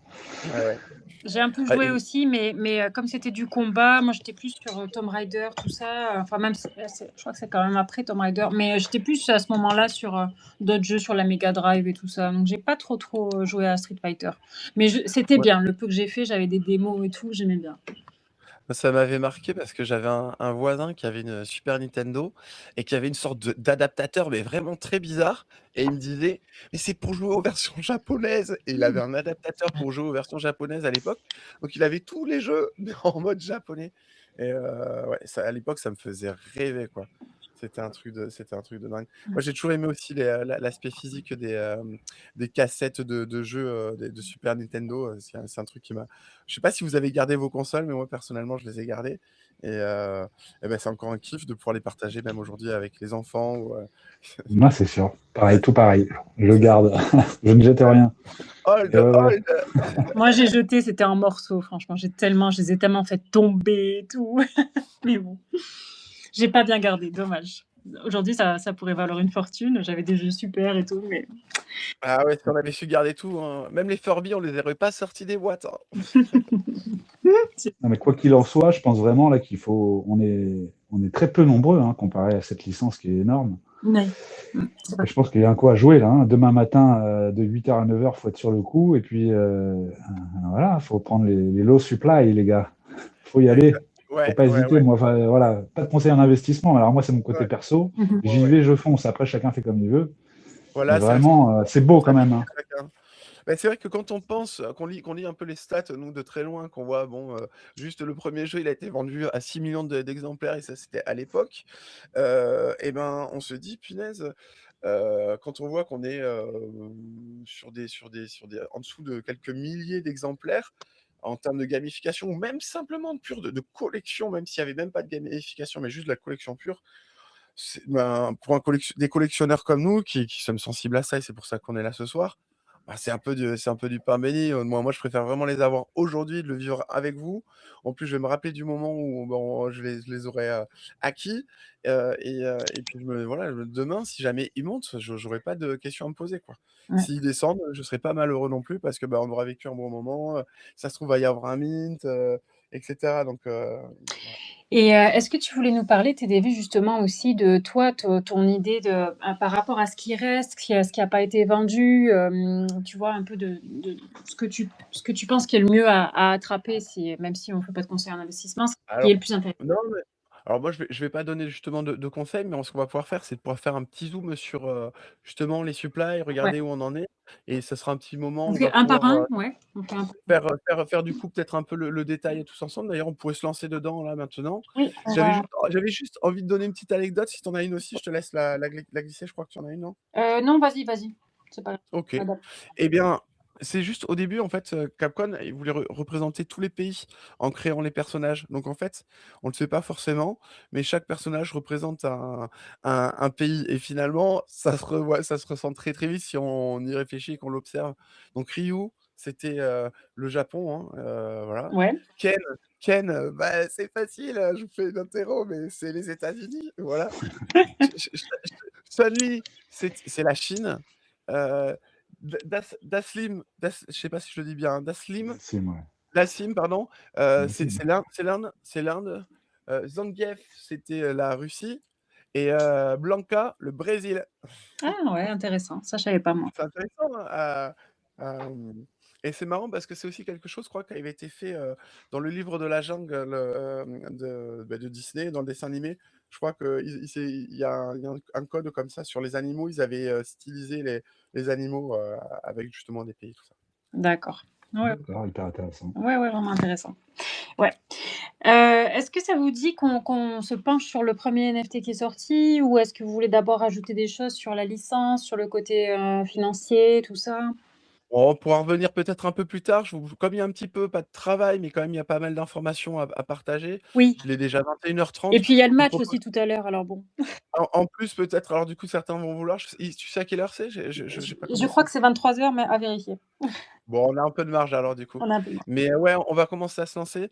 Ouais, ouais. J'ai un peu Ah, joué aussi, mais comme c'était du combat, moi j'étais plus sur Tomb Raider, tout ça. Enfin, même, je crois que c'est quand même après Tomb Raider, mais j'étais plus à ce moment-là sur d'autres jeux sur la Mega Drive et tout ça. Donc j'ai pas trop joué à Street Fighter. Mais c'était ouais. bien, le peu que j'ai fait, j'avais des démos et tout, j'aimais bien. Ça m'avait marqué parce que j'avais un voisin qui avait une Super Nintendo et qui avait une sorte d'adaptateur, mais vraiment très bizarre. Et il me disait, mais c'est pour jouer aux versions japonaises. Et il avait un adaptateur pour jouer aux versions japonaises à l'époque. Donc il avait tous les jeux, mais en mode japonais. Et ouais, à l'époque, ça me faisait rêver, quoi. C'était un truc de dingue. Moi, j'ai toujours aimé aussi l'aspect physique des cassettes de jeux de Super Nintendo. C'est un truc qui m'a. Je sais pas si vous avez gardé vos consoles, mais moi personnellement, je les ai gardées. Et ben, c'est encore un kiff de pouvoir les partager, même aujourd'hui, avec les enfants. Moi, c'est sûr. Pareil, tout pareil. Je le garde. Je ne jette rien. Hold, Et ouais. hold. Moi j'ai jeté, c'était en morceaux, franchement. Je les ai tellement fait tomber et tout. Mais bon, j'ai pas bien gardé, dommage. Aujourd'hui, ça pourrait valoir une fortune. J'avais des jeux super et tout, mais Ah ouais, si on avait su garder tout, hein. Même les Furby, on les aurait pas sortis des boîtes, hein. Non, mais quoi qu'il en soit, je pense vraiment là qu'il faut. On est très peu nombreux comparé à cette licence qui est énorme. Ouais. Et je pense qu'il y a un coup à jouer là. Demain matin, de 8h à 9h, il faut être sur le coup. Et puis voilà, il faut prendre les low supply, les gars. Il faut y aller. Faut Ouais, pas ouais, hésiter. ouais, Moi, voilà, pas de conseil en investissement. Alors moi, c'est mon côté ouais, perso. Mhm. J'y ouais. vais, je fonce. Après, chacun fait comme il veut. Mais Voilà, vraiment, c'est beau quand même. chacun. Bah, c'est vrai que quand on pense, qu'on lit un peu les stats, nous, de très loin, qu'on voit, bon, juste le premier jeu, il a été vendu à 6 millions d'exemplaires et ça, c'était à l'époque. Et ben, on se dit: «Punaise», quand on voit qu'on est, sur des en dessous de quelques milliers d'exemplaires, en termes de gamification ou même simplement de pure de collection, même s'il y avait même pas de gamification, mais juste de la collection pure, ben, pour des collectionneurs comme nous qui sommes sensibles à ça et c'est pour ça qu'on est là ce soir, bah, c'est un peu du pain béni, moi je préfère vraiment les avoir aujourd'hui, de le vivre avec vous. En plus, je vais me rappeler du moment où, bon, je les aurais, acquis, et puis voilà, demain, si jamais ils montent, j'aurais pas de questions à me poser, quoi. Ouais. S'ils descendent, je serai pas malheureux non plus parce que, bah, on aura vécu un bon moment, ça se trouve, il va y avoir un mint, et cetera donc voilà. Et est-ce que tu voulais nous parler, TDV, justement aussi de toi, ton idée par rapport à ce qui reste, ce qui a pas été vendu, tu vois, un peu de ce que tu penses qui est le mieux à attraper, même si on ne fait pas de conseil en investissement, ce qui est Alors le plus intéressant? non, mais alors moi, je vais pas donner justement de conseils, mais ce qu'on va pouvoir faire, c'est de pouvoir faire un petit zoom sur, justement les supplies, Ouais. regarder où on en est et ça sera un petit moment On où on fait va un par pouvoir, un? Ouais, on fait un par un. faire du coup peut-être un peu le détail tous ensemble. D'ailleurs, on pourrait se lancer dedans là maintenant. Oui, on J'avais va. juste j'avais juste envie de donner une petite anecdote. Si tu en as une aussi, je te laisse la glisser. Je crois que tu en as une, non? Non, vas-y, c'est pas grave. OK. Adap Eh bien, c'est juste au début, en fait, Capcom, ils voulaient représenter tous les pays en créant les personnages. Donc en fait, on le sait pas forcément, mais chaque personnage représente un pays et finalement, ça se ressent très, très vite si on y réfléchit et qu'on l'observe. Donc Ryu, c'était, le Japon, hein, voilà. Ouais. Ken Ken, bah, c'est facile, je vous fais une interro, mais c'est les États-Unis, voilà. Chun-Li, c'est la Chine. Heu, je sais pas si je le dis bien, hein, C'est moi. Dassim, pardon, c'est Nassim. c'est l'Inde c'est l'Inde. Zangief, c'était, la Russie et Blanca, le Brésil. Ah ouais, intéressant. Ça, je savais pas moi. C'est intéressant, hein, et c'est marrant parce que c'est aussi quelque chose, je crois, qui avait été fait, dans le livre de la jungle, de Disney, dans le dessin animé. Je crois qu'il y a un code comme ça sur les animaux. Ils avaient, stylisé les animaux, avec justement des pays, tout ça. D'accord. Ouais, D'accord, hyper intéressant. ouais, ouais, vraiment intéressant. Ouais. Est-ce que ça vous dit qu'on se penche sur le premier NFT qui est sorti ou est-ce que vous voulez d'abord ajouter des choses sur la licence, sur le côté, financier, tout ça? On pourra revenir peut-être un peu plus tard. Comme il y a un petit peu, pas de travail, mais quand même il y a pas mal d'informations à partager. Oui, Il est déjà et 21h30. puis il y a le Je vous match propose aussi tout à l'heure, alors bon. en plus peut-être alors du coup certains vont vouloir tu sais à quelle heure c'est? J'ai pas Je crois commencé. que c'est 23h, mais à vérifier. Bon, on a un peu de marge alors du coup. On a un peu de Mais ouais, on va commencer à se lancer.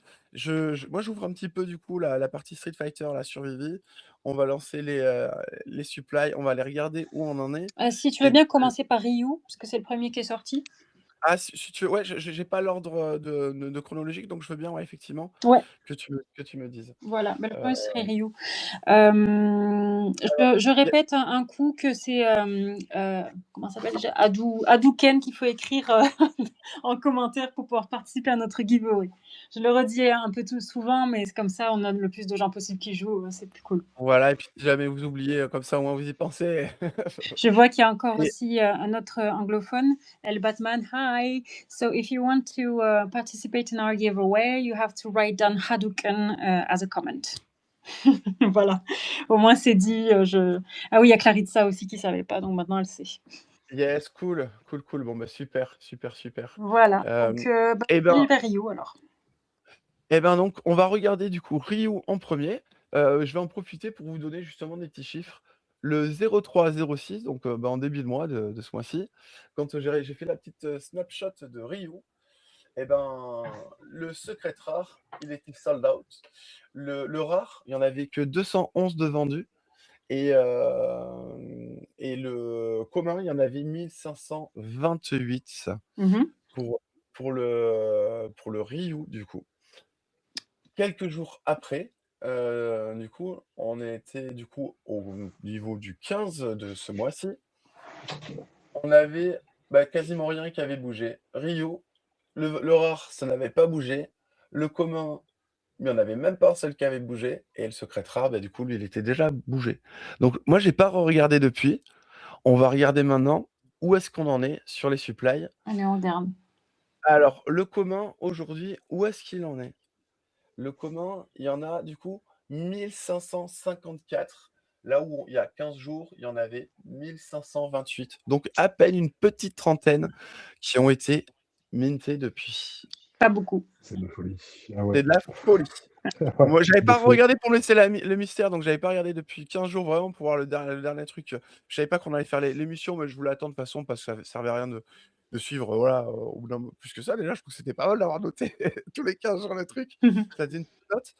Moi, j'ouvre un petit peu du coup la partie Street Fighter là sur Vivi. On va lancer les supplies, on va aller regarder où on en est si tu veux et bien commencer par Ryu, parce que c'est le premier qui est sorti. si tu veux, ouais, j'ai pas l'ordre, de chronologique, donc je veux bien, ouais, effectivement, Ouais, que tu me dises. voilà, bah, le Heu, premier serait Ryu. Je y a répète un coup que c'est, comment ça s'appelle déjà? Hadouken qu'il faut écrire, en commentaire pour pouvoir participer à notre giveaway. Je le redis un peu tout souvent, mais c'est comme ça, on a le plus de gens possible qui jouent, c'est plus cool. voilà et puis si jamais vous oubliez, comme ça au moins vous y pensez. Je vois qu'il y a encore Et aussi, un autre, anglophone, El Batman. Hi. So if you want to, participate in our giveaway, you have to write down Hadouken, as a comment. Voilà. Au moins c'est dit, ah oui, il y a Clarissa aussi qui savait pas, donc maintenant elle sait. yes, cool, cool, cool. Bon, bah, super, super, super. Voilà, donc Hem et ben j'y vais Rio alors. donc on va regarder du coup Ryu en premier. Je vais en profiter pour vous donner justement des petits chiffres. Le 03-06 donc bah, en début de mois de ce mois-ci, quand j'ai fait la petite, snapshot de Ryu et ben, le secret rare, il était sold out. Le rare, il y en avait que 211 de vendus et le commun, il y en avait 1 528 Mmh. pour pour le Ryu, du coup. Quelques jours après, du coup, on était, du coup, au niveau du 15 de ce mois-ci. On avait, bah, quasiment rien qui avait bougé. Ryu, le rare, ça n'avait pas bougé. Le commun, il n'y en avait même pas un seul qui avait bougé et le secret rare, bah, du coup, lui, il était déjà bougé. Donc moi, j'ai pas regardé depuis. On va regarder maintenant. où est-ce qu'on en est sur les supplies? Allez, on regarde. Alors, le commun, aujourd'hui, où est-ce qu'il en est? Le commun, il y en a du coup 1554, là où il y a 15 jours, il y en avait 1528. Donc à peine une petite trentaine qui ont été mintés depuis. Pas beaucoup. C'est de la folie. Ah ouais. C'est de la folie. Ouais, Moi, j'avais de pas folie. regardé pour me laisser le mystère, donc j'avais pas regardé depuis 15 jours vraiment pour voir le dernier truc. Je savais pas qu'on allait faire l'émission, mais je voulais attendre de toute façon parce que ça servait à rien de suivre, voilà, au bout d'un plus que ça déjà, je trouve que c'était pas mal d'avoir noté tous les 15 jours le truc. Ça faisait une petite note.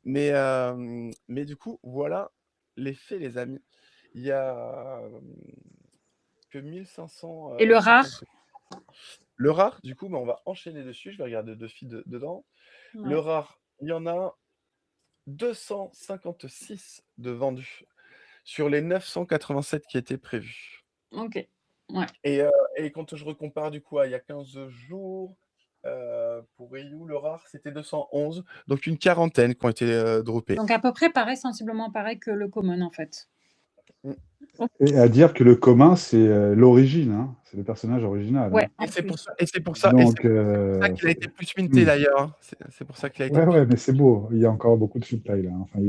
Mais du coup, voilà les faits, les amis. Il y a, que Et le rare? 1557. Le rare, du coup, bah, on va enchaîner dessus. Je vais regarder de suite dedans. Le Ouais. rare, il y en a 256 de vendus sur les 987 qui étaient prévus. OK. Ouais. Et quand je recompare du coup à il y a 15 jours, pour Ryu, le rare, c'était 211, donc une quarantaine qui ont été, droppés. Donc à peu près pareil, sensiblement pareil que le common, en fait. Mmh. Et à dire que le commun, c'est l'origine, hein. C'est le personnage original, Ouais, hein. en Et c'est plus. pour ça et c'est pour ça et Donc, c'est pour ça qu'il a été plus minté d'ailleurs, hein. C'est pour ça qu'il a été ouais, plus ouais, mais c'est beau. Il y a encore beaucoup de supply là. Enfin,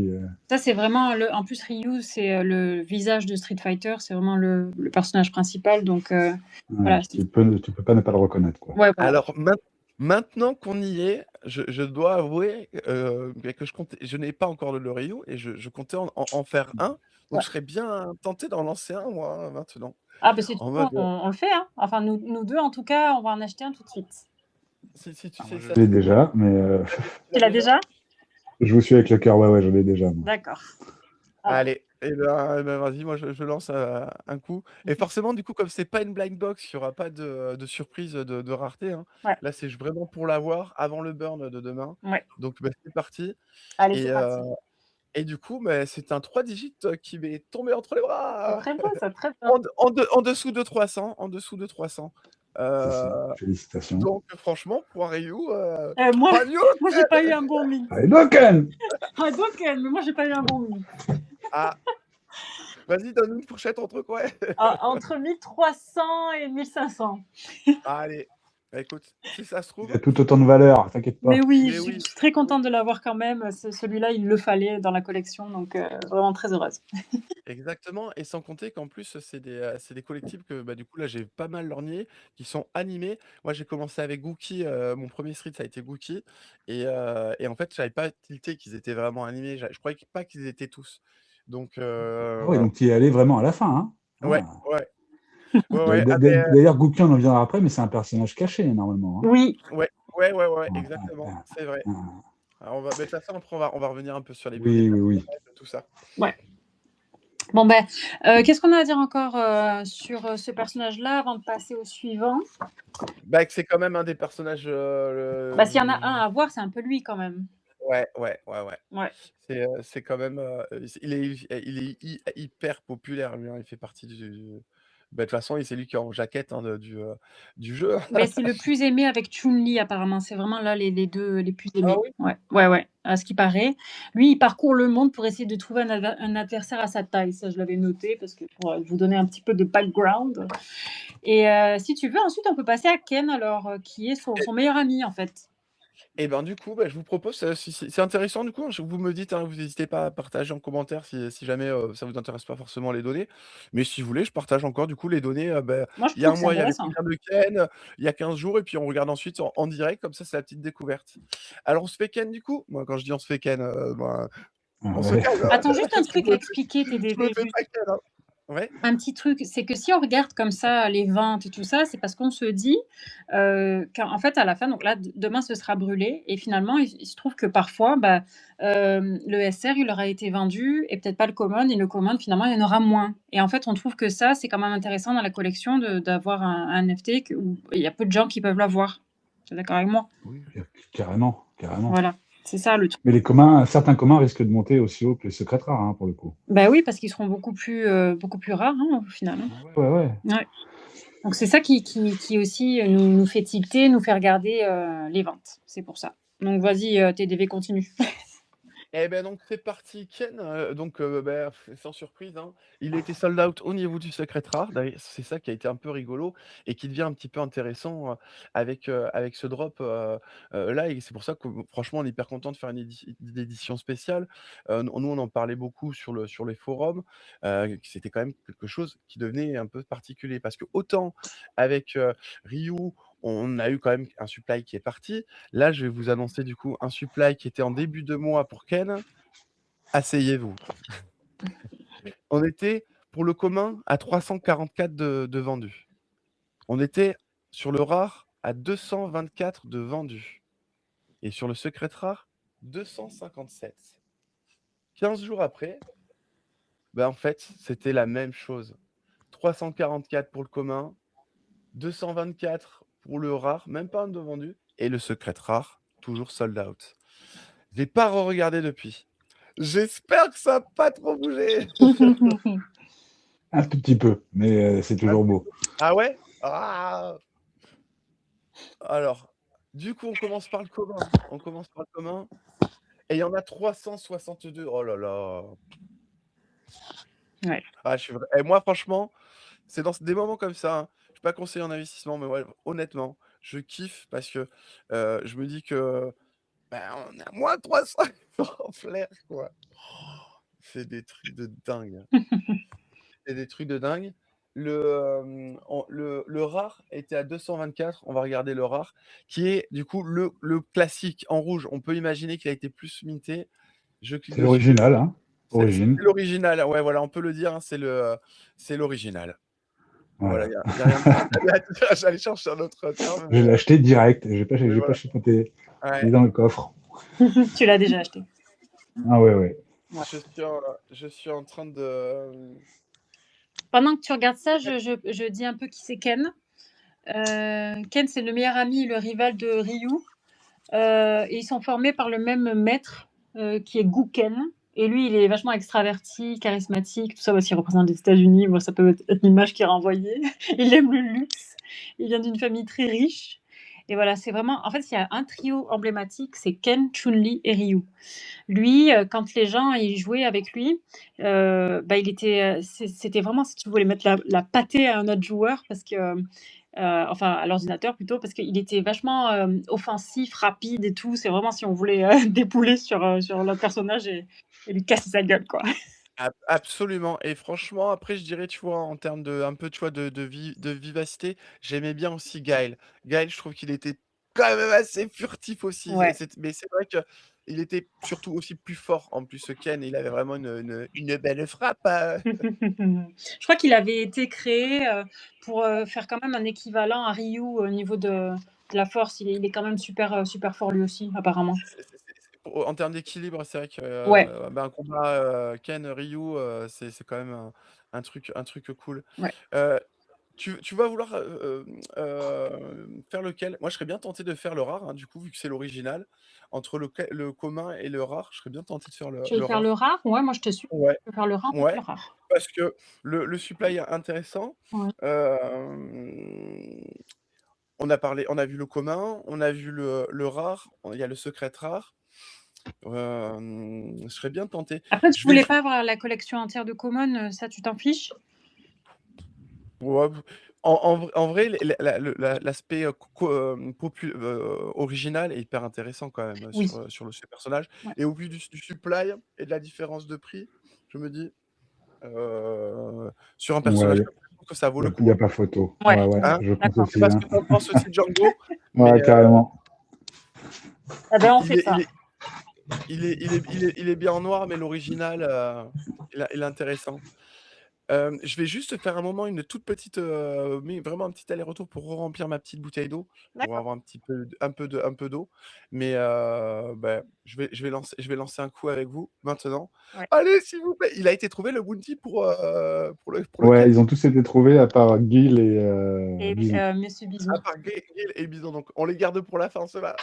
Ça, c'est vraiment le. En plus, Ryu, c'est le visage de Street Fighter, c'est vraiment le personnage principal. Donc, ouais, voilà. tu peux pas ne pas le reconnaître, quoi. Ouais, voilà. Alors maintenant qu'on y est, je dois avouer, que je n'ai pas encore le Ryu et je comptais en faire un, donc Ouais. je serais bien tenté d'en lancer un moi, hein, maintenant. Ah, bah, si tu En veux, mode, on le fait, hein. Enfin, nous deux, en tout cas, on va en acheter un tout de suite. si tu Ah, sais moi, je ça l'ai se trouve, déjà, mais Tu l'as déjà? je vous suis avec le cœur. Ouais, ouais, je l'ai déjà, moi. D'accord. Ah. Allez, et ben, vas-y, moi je lance, un coup et forcément du coup comme c'est pas une blind box, il y aura pas de surprise, de rareté, hein. Ouais. Là, c'est vraiment pour l'avoir avant le burn de demain, Ouais. donc bah, c'est parti Allez, et c'est parti. et du coup, bah, c'est un 3 digits, qui m'est tombé entre les C'est bras! très bien, ça, très bien. En dessous de 300, en dessous de 300. Si, si. Heu, Félicitations. donc franchement pour un Ryu, Moi, Hadouken! moi, j'ai pas eu un bon mix. Allez, Dokken! Ah, donc, mais moi, j'ai pas eu un bon mix. Ah, vas-y, donne-nous une fourchette entre quoi? Entre 1300 et 1500. Allez, bah, écoute, si ça se Il a trouve tout autant de valeur, t'inquiète Mais pas. oui, mais je oui, suis très contente de l'avoir quand même. Celui-là, il le fallait dans la collection, donc vraiment très heureuse. exactement et sans compter qu'en plus, c'est des collectibles que, bah, du coup, là, j'ai pas mal lorgnés, qui sont animés. Moi, j'ai commencé avec Gookie, mon premier street, ça a été Gookie et en fait, j'avais pas tilté qu'ils étaient vraiment animés. Je croyais pas qu'ils étaient tous. Donc Ah ouais, voilà. donc tu y es allé vraiment à la fin, hein. Ouais, Ah. ouais. Ouais, ouais. Ah D'ailleurs, Goukian, on en viendra après, mais c'est un personnage caché, normalement, hein. Oui, ouais, ouais, ouais, ouais, Ah, ah, exactement, ah, c'est vrai. ah. Alors on va mais de toute façon, après on va revenir un peu sur les Oui, oui, oui. personnages, tout ça. ouais. Bon ben, qu'est-ce qu'on a à dire encore sur ce personnage-là avant de passer au suivant? Bah, que c'est quand même un des personnages, Bah, s'il y en a un à voir, c'est un peu lui quand même. ouais, ouais, ouais, ouais. Ouais. C'est quand même, il est hyper populaire lui, hein. Il fait partie bah, de toute façon, c'est lui qui est en jaquette, hein, du jeu. Mais c'est le plus aimé avec Chun-Li apparemment. C'est vraiment là les 2 les plus Ah aimés. oui? Ouais, ouais, ouais, à ce qui paraît. Lui, il parcourt le monde pour essayer de trouver un adversaire à sa taille. Ça, je l'avais noté parce que pour vous donner un petit peu de background. Et si tu veux, ensuite, on peut passer à Ken alors, qui est son meilleur ami en fait. Et ben, du coup, bah, je vous propose, si c'est intéressant du coup, vous me dites, hein, vous n'hésitez pas à partager en commentaire si jamais, ça vous intéresse pas forcément les données. Mais si vous voulez, je partage encore du coup les données, bah, Moi, je il y a trouve un que c'est mois, il y avait intéressant. combien de Ken, il y a 15 jours et puis on regarde ensuite en direct, comme ça c'est la petite découverte. Alors on se fait Ken du coup? Moi quand je dis on se fait Ken, ben, Ah, on se ouais. calme, hein. Attends, juste un Je truc me à fais expliquer tes je me DD, fais juste pas Ken, hein. Ouais? un petit truc, c'est que si on regarde comme ça les ventes et tout ça, c'est parce qu'on se dit, qu'en fait à la fin donc là demain ce sera brûlé et finalement il se trouve que parfois, bah, le SR il aura été vendu et peut-être pas le common et le common finalement il y en aura moins et en fait on trouve que ça c'est quand même intéressant dans la collection d'avoir un NFT où il y a peu de gens qui peuvent l'avoir. Tu es d'accord avec moi? Oui, carrément, carrément. Voilà, c'est ça le truc. Mais certains communs risquent de monter aussi haut que les secrets rares, hein, pour le coup. Bah oui, parce qu'ils seront beaucoup plus rares, hein, au final, hein. Ouais, ouais. Ouais. Donc c'est ça qui aussi nous fait tilter, nous fait regarder les ventes. C'est pour ça. Donc vas-y, TDV continue. Eh ben donc c'est parti. Ken, donc sans surprise, hein, il était sold out au niveau du secret rare. C'est ça qui a été un peu rigolo et qui devient un petit peu intéressant, avec ce drop, là et c'est pour ça que franchement, on est hyper content de faire une édition spéciale. Nous, on en parlait beaucoup sur les forums, que c'était quand même quelque chose qui devenait un peu particulier parce que autant avec, Ryu, on a eu quand même un supply qui est parti. Là, je vais vous annoncer du coup un supply qui était en début de mois pour Ken. Asseyez-vous. On était pour le commun à 344 de vendus. On était sur le rare à 224 de vendus. Et sur le secret rare, 257. 15 jours après, en fait, c'était la même chose. 344 pour le commun, 224 pour le rare, même pas un de vendu. Et le secret rare, toujours sold out. Je l'ai pas re-regardé depuis. J'espère que ça n'a pas trop bougé. Un tout petit peu, mais c'est toujours beau. Ah ouais? Ah! Alors, du coup, on commence par le commun. On commence par le commun. Et il y en a 362. Oh là là. Ouais. Ah, et moi, franchement, c'est dans des moments comme ça, hein, je ne suis pas conseiller en investissement, mais ouais, honnêtement, je kiffe parce que je me dis que on a moins 300 en flair, quoi. Oh, c'est des trucs de dingue. C'est des trucs de dingue. Le rare était à 224. On va regarder le rare, qui est du coup le classique en rouge. On peut imaginer qu'il a été plus minté. Je clique C'est dessus. l'original, hein. C'est Origine. l'original. Ouais, voilà, on peut le dire, hein, c'est l'original. Voilà, Voilà. il y a rien à dire. J'allais chercher un autre terme, Je mais l'ai acheté direct. mais J'ai pas voilà. chipoté. Il est Ouais. dans le coffre. Tu l'as déjà acheté. Ah ouais, ouais. Ouais. Je suis en train de. Pendant que tu regardes ça, je dis un peu qui c'est Ken. Ken, c'est le meilleur ami et le rival de Ryu. Et ils sont formés par le même maître qui est Ken. Et lui, il est vachement extraverti, charismatique, tout ça parce qu'il représente les États-Unis. Bon, ça peut être l'image qui est renvoyée. Il aime le luxe. Il vient d'une famille très riche. Et voilà, c'est vraiment. En fait, il y a un trio emblématique, c'est Ken, Chun-Li et Ryu. Lui, quand les gens ils jouaient avec lui, c'était vraiment si tu voulais mettre la pâtée à un autre joueur parce que enfin à l'ordinateur plutôt parce qu'il était vachement offensif, rapide et tout. C'est vraiment si on voulait dépouler sur le personnage et lui casser sa gueule, quoi. Absolument et franchement, après, je dirais, tu vois, en termes de un peu, tu vois, de vivacité, j'aimais bien aussi Gaël. Gaël, je trouve qu'il était quand même assez furtif aussi et Ouais. mais c'est vrai qu'il était surtout aussi plus fort. En plus, ce Ken, il avait vraiment une belle frappe, Je crois qu'il avait été créé pour faire quand même un équivalent à Ryu au niveau de la force. Il est quand même super fort lui aussi, apparemment. En termes d'équilibre, c'est vrai que, Ouais. un combat, Ken Ryu, c'est quand même un truc cool. Ouais. Tu vas vouloir, faire lequel? Moi, je serais bien tenté de faire le rare, hein, du coup, vu que c'est l'original. Entre le commun et le rare, je serais bien tenté de faire Tu veux faire le rare. rare? Ouais, moi je te suis. Ouais, Tu veux faire le rare? On fait ouais, le rare. parce que le supply est intéressant. Ouais. Hem, on a vu le commun, on a vu le rare, il y a le secret rare. Je serais bien tenté. Après, tu Je vais voulais pas avoir la collection entière de Common, ça tu t'en fiches? Ouais, en vrai, l'aspect, original est hyper intéressant quand même, Oui. sur ce personnage Ouais. et au vu du supply et de la différence de prix, je me dis, sur un Ouais, personnage comme ça, je trouve que ça vaut le il y coup, a hein. pas photo. Ouais. Ouais, ouais, Hein? je pense D'accord. Je sais aussi, pas ce hein. que tu en penses aussi, Django, mais Ouais, carrément. Eh ben, on il fait est ça. il est bien en noir, mais l'original, il est intéressant. Je vais juste faire un moment une toute petite, mais vraiment un petit aller-retour pour remplir ma petite bouteille d'eau, pour D'accord. avoir un peu d'eau. Mais, je vais lancer un coup avec vous maintenant. Ouais. Allez, s'il vous plaît! Il a été trouvé le bounty pour le Ouais, Ken? ils ont tous été trouvés à part Gil Et Bisou. Monsieur Bisou. À part Gale et Bison, donc on les garde pour la fin, ceux-là.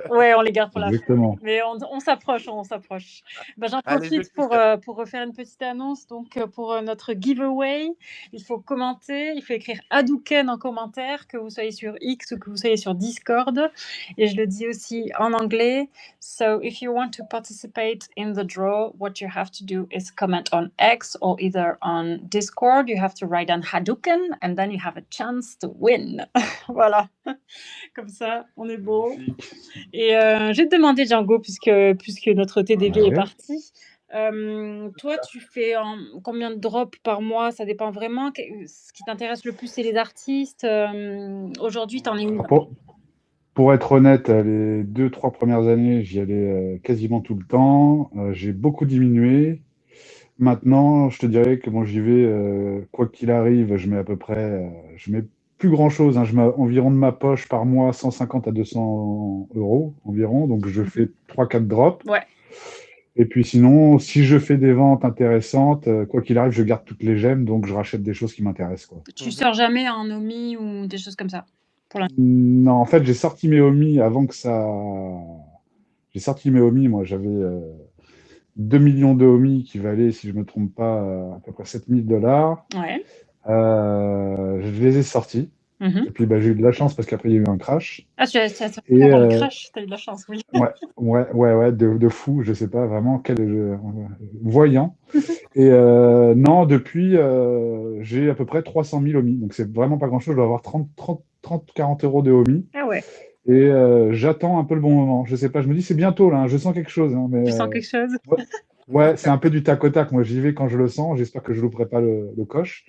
Ouais, on les garde pour la fin. Exactement. Mais on s'approche, on s'approche. Ben, j'en Allez, je vais profite le faire. pour refaire une petite annonce. Donc, pour notre giveaway giveaway. Il faut commenter, il faut écrire Hadouken en commentaire, que vous soyez sur X ou que vous soyez sur Discord. Et je le dis aussi en anglais. So if you want to participate in the draw, what you have to do is comment on X or either on Discord. You have to write down Hadouken and then you have a chance to win. Voilà. Comme ça, on est beau. Magnifique. Et je vais te demander, Django, puisque notre TDV est Ouais. parti, toi, tu fais combien de drops par mois? Ça dépend vraiment. Ce qui t'intéresse le plus, c'est les artistes. Aujourd'hui, t'en es où? Pour être honnête, les 2-3 premières années, j'y allais quasiment tout le temps. J'ai beaucoup diminué. Maintenant, je te dirais que moi, j'y vais, quoi qu'il arrive, je mets à peu près, je mets plus grand-chose, hein. Je mets environ de ma poche par mois 150 à 200 euros environ. Donc, je fais 3-4 drops. Ouais. Et puis sinon, si je fais des ventes intéressantes, quoi qu'il arrive, je garde toutes les gemmes, donc je rachète des choses qui m'intéressent, quoi. Tu sors jamais un Omi ou des choses comme ça? Non, en fait, j'ai sorti mes Omi avant que ça. J'ai sorti mes Omi, moi, j'avais 2 millions de Omi qui valaient, si je ne me trompe pas, à peu près $7 000. Ouais. Je les ai sortis. Et puis, j'ai eu de la chance parce qu'après, il y a eu un crash. Ah, tu as avoir le crash, tu as eu de la chance, oui. Ouais, de fou, je sais pas vraiment quel voyant. Et non, depuis, j'ai à peu près 300 000 Omi. Donc, c'est vraiment pas grand-chose. Je dois avoir 30-40 euros de Omi. Ah ouais. Et j'attends un peu le bon moment. Je sais pas, je me dis c'est bientôt là, hein, je sens quelque chose. Hein, mais, Tu sens quelque chose? Ouais, c'est un peu du tac au tac. Moi, j'y vais quand je le sens. J'espère que je louperai pas le coche.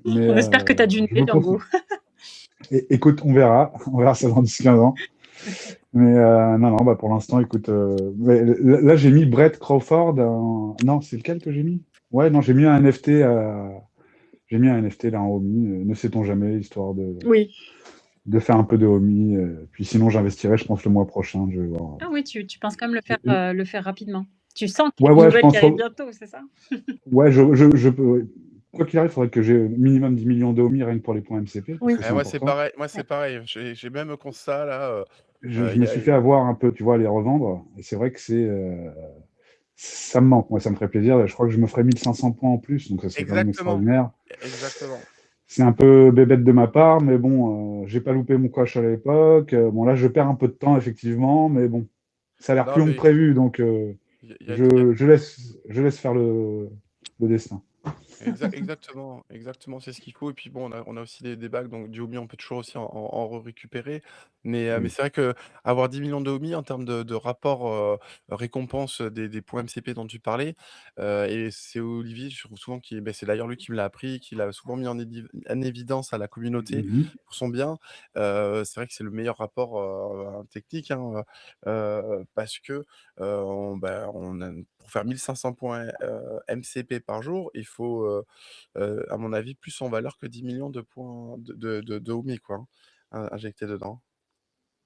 Mais, on espère que tu as du nez, Django. Écoute, on verra ça dans 10-15 ans. Mais non, pour l'instant, écoute, là j'ai mis Brett Crawford. Non, c'est lequel que j'ai mis? Ouais, non, j'ai mis un NFT. J'ai mis un NFT là en Omi. Ne sait-on jamais, histoire de faire un peu de Omi. Puis sinon, j'investirai, je pense, le mois prochain. Je vais voir. Ah oui, tu penses quand même le faire rapidement. Tu sens qu'il y a une nouvelle qui arrive bientôt, c'est ça? Ouais, quoi qu'il arrive, il faudrait que j'ai minimum 10 millions de Omi rien que pour les points MCP. Oui. Moi, c'est pareil. C'est pareil. J'ai même un constat là. Je me suis fait avoir un peu, tu vois, à les revendre. Et c'est vrai que ça me manque. Moi, ça me ferait plaisir. Je crois que je me ferais 1500 points en plus. Donc, ça serait quand même extraordinaire. Exactement. C'est un peu bébête de ma part, mais bon, j'ai pas loupé mon coche à l'époque. Bon, là, je perds un peu de temps, effectivement, mais bon, ça a l'air plus long que prévu, donc je laisse faire le destin. Exactement, c'est ce qu'il faut. Et puis bon, on a aussi des bacs, donc du Omi, on peut toujours aussi en récupérer. Mais c'est vrai que avoir 10 millions de Omi en termes de rapport récompense des points MCP dont tu parlais, et c'est Olivier, je trouve souvent c'est d'ailleurs lui qui me l'a appris, qui l'a souvent mis en évidence à la communauté pour son bien. C'est vrai que c'est le meilleur rapport technique, hein, parce que pour faire 1500 points MCP par jour, il faut, à mon avis, plus en valeur que 10 millions de points de Omi, quoi, hein, injectés dedans.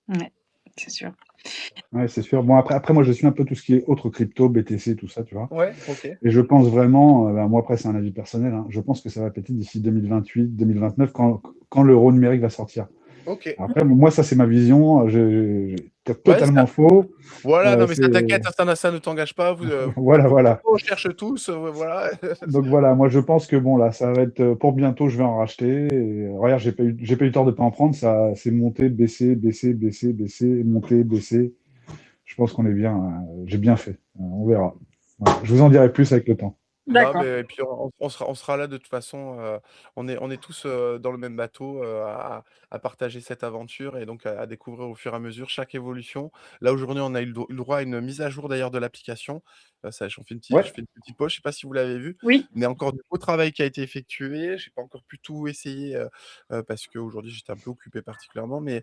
Ouais, c'est sûr. Ouais, c'est sûr. Bon, après, moi, je suis un peu tout ce qui est autre crypto, BTC, tout ça, tu vois. Ouais, ok. Et je pense vraiment, moi, après, c'est un avis personnel, hein, je pense que ça va péter d'ici 2028, 2029, quand l'euro numérique va sortir. Ok. Après, moi, ça, c'est ma vision. T'es totalement faux. Voilà, non, mais ça t'inquiète, ça ne t'engage pas. Voilà. On cherche tous, voilà. Donc voilà, moi, je pense que bon, là, ça va être pour bientôt, je vais en racheter. Et, regarde, j'ai pas eu tort de pas en prendre. Ça, c'est monter, baisser, monter, baisser. Je pense qu'on est bien. J'ai bien fait. On verra. Voilà. Je vous en dirai plus avec le temps. Non, mais, et puis on sera là de toute façon. On est tous dans le même bateau à partager cette aventure et donc à découvrir au fur et à mesure chaque évolution. Là, aujourd'hui, on a eu le droit à une mise à jour d'ailleurs de l'application. Je fais une petite pause, je sais pas si vous l'avez vu, mais encore du beau travail qui a été effectué. J'ai pas encore pu tout essayer parce qu'aujourd'hui, j'étais un peu occupé particulièrement, mais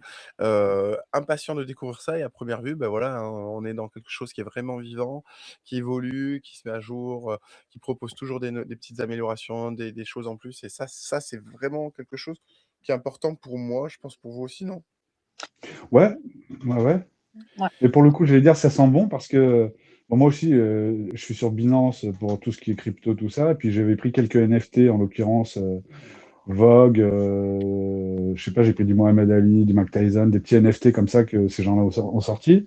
impatient de découvrir ça. Et à première vue, voilà, hein, on est dans quelque chose qui est vraiment vivant, qui évolue, qui se met à jour, qui propose toujours des petites améliorations, des choses en plus. Et ça, c'est vraiment quelque chose qui est important pour moi. Je pense pour vous aussi, non? Ouais. Et pour le coup, j'allais dire, ça sent bon parce que moi aussi, je suis sur Binance pour tout ce qui est crypto, tout ça. Et puis, j'avais pris quelques NFT, en l'occurrence, Vogue, je sais pas, j'ai pris du Mohamed Ali, du Mike Tyson, des petits NFT comme ça que ces gens-là ont sorti.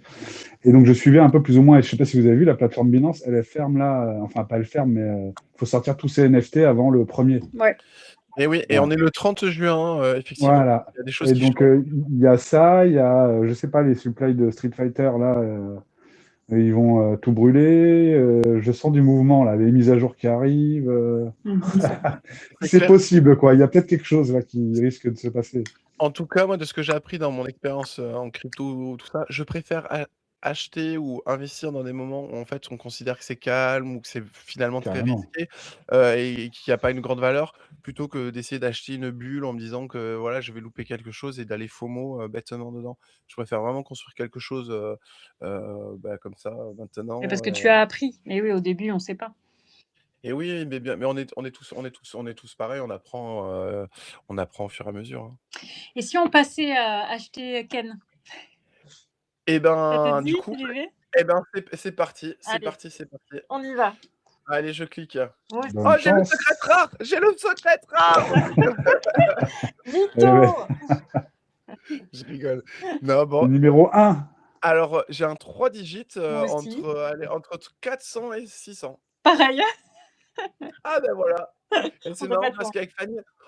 Et donc je suivais un peu plus ou moins, et je sais pas si vous avez vu, la plateforme Binance, elle ferme là, enfin pas elle ferme, mais faut sortir tous ces NFT avant le premier. Ouais. Et oui, et on Voilà. est le 30 juin, effectivement. Voilà. Il y a des choses Et qui donc changent. il y a ça, il y a, je sais pas, les supplies de Street Fighter là, ils vont tout brûler. Je sens du mouvement là, les mises à jour qui arrivent. C'est C'est clair. possible quoi. Il y a peut-être quelque chose là qui risque de se passer. En tout cas, moi, de ce que j'ai appris dans mon expérience, en crypto, tout ça, je préfère acheter ou investir dans des moments où, en fait, on considère que c'est calme ou que c'est finalement très Carrément. risqué, et qu'il y a pas une grande valeur, plutôt que d'essayer d'acheter une bulle en me disant que, voilà, je vais louper quelque chose et d'aller FOMO, bêtement dedans. Je préfère vraiment construire quelque chose, comme ça, Mais parce maintenant, que tu as appris. Mais oui, au début, on sait pas. et oui, mais on est tous pareils, on apprend au fur et à mesure, hein. Et si on passait à acheter Ken? Et Ça te ben, du dit, coup, j'y vais? c'est parti, c'est Allez, parti, c'est parti. on y va. Allez, je clique. Moi aussi. Oh, Bonne j'ai le secret chance. rare! J'ai le secret rare! Eh ben, Mytho! Je rigole. Non, le bon, numéro 1. alors, j'ai un 3 digits, Moi aussi. entre 400 et 600. Pareil. Ah ben voilà! Et On c'est n'a pas marrant de parce chance.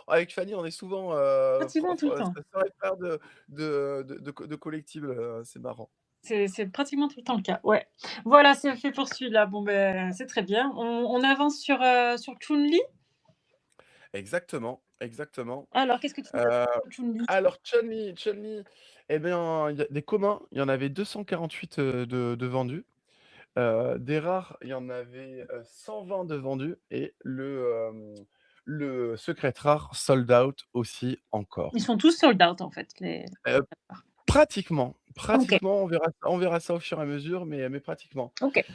qu'avec Fanny, on est souvent, Pratiquement tout le temps. frères et frères de collectibles, c'est marrant. C'est pratiquement tout le temps le cas, ouais. Voilà, c'est fait pour celui-là. Bon, ben, c'est très bien. On avance sur Chun-Li? Exactement, exactement. Alors, qu'est-ce que tu nous as Heu, sur Chun-Li? alors Chun-Li, eh bien, il y a des communs, il y en avait 248, de vendus. Des rares, il y en avait, 120 de vendus et le secret rare sold out aussi encore. Ils sont tous sold out, en fait, les Heu, pratiquement, OK, on verra ça au fur et à mesure, mais pratiquement. OK.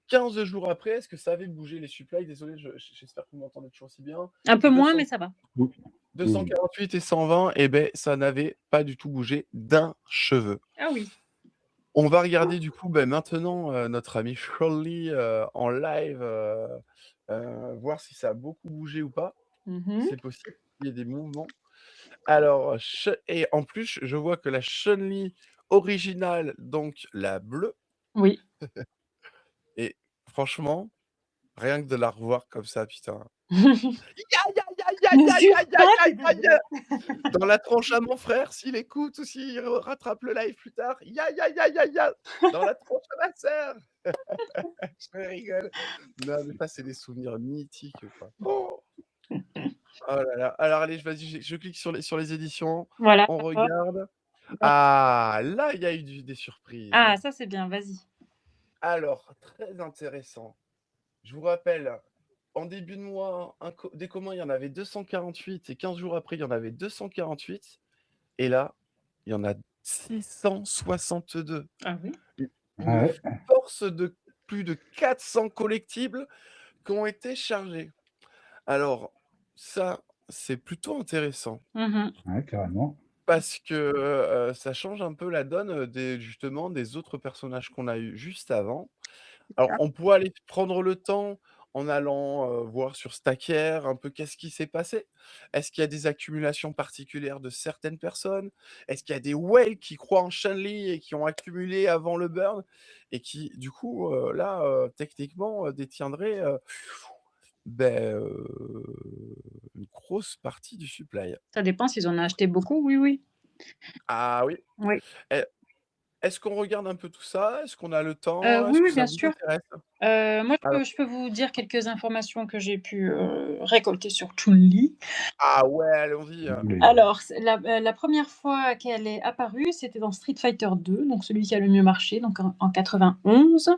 15 jours après, est-ce que ça avait bougé les supplies? Désolé, j'espère que vous m'entendez toujours aussi bien. Un peu moins, 200 mais ça va. Oui, oui. 248 et 120, et beh, ça n'avait pas du tout bougé d'un cheveu. Ah oui. On va regarder du coup, maintenant, notre ami Shirley, en live, voir si ça a beaucoup bougé ou pas. Mmh. C'est possible qu'il y ait des mouvements. Alors, et en plus, je vois que la Chun-Li originale, donc la bleue, Oui. et franchement, rien que de la revoir comme ça, putain. Aïe, aïe, aïe, Ne aïe, jure aïe, pas, aïe, s'il aïe, te aïe, plaît. aïe! Dans la tronche à mon frère, s'il écoute ou s'il rattrape le live plus tard. Ya, ya, ya, ya, ya! Dans la tronche à ma sœur! Je rigole. Non, mais ça, c'est des souvenirs mythiques, quoi. Oh! Oh là là. Alors allez, vas-y, je clique sur les éditions, Voilà, on hop, regarde. hop. Ah! Là, il y a eu des surprises. Ah, ça, c'est bien, vas-y. Alors, très intéressant. Je vous rappelle, en début de mois, des communs, il y en avait 248 et 15 jours après, il y en avait 248, et là, il y en a 662. Ah oui? Une Ouais, force de plus de 400 collectibles qui ont été chargés. Alors ça, c'est plutôt intéressant Mmh. ouais, carrément. parce que, ça change un peu la donne, des autres personnages qu'on a eu juste avant. Alors, on pourrait aller prendre le temps en allant, voir sur Stacker un peu qu'est-ce qui s'est passé. Est-ce qu'il y a des accumulations particulières de certaines personnes? Est-ce qu'il y a des whales qui croient en Chun-Li et qui ont accumulé avant le burn et qui, du coup, là, techniquement, détiendraient, beh, une grosse partie du supply? Ça dépend s'ils en ont acheté beaucoup, oui, oui. Ah oui. Oui. Est est-ce qu'on regarde un peu tout ça? Est-ce qu'on a le temps? Oui, Est-ce que oui, ça bien vous sûr. intéresse? Moi, Alors, je peux vous dire quelques informations que j'ai pu, récolter sur Chun-Li. ah ouais, allons-y, Allez. Alors, c'est la 1re fois qu'elle est apparue, c'était dans Street Fighter 2, donc celui qui a le mieux marché, donc en 91.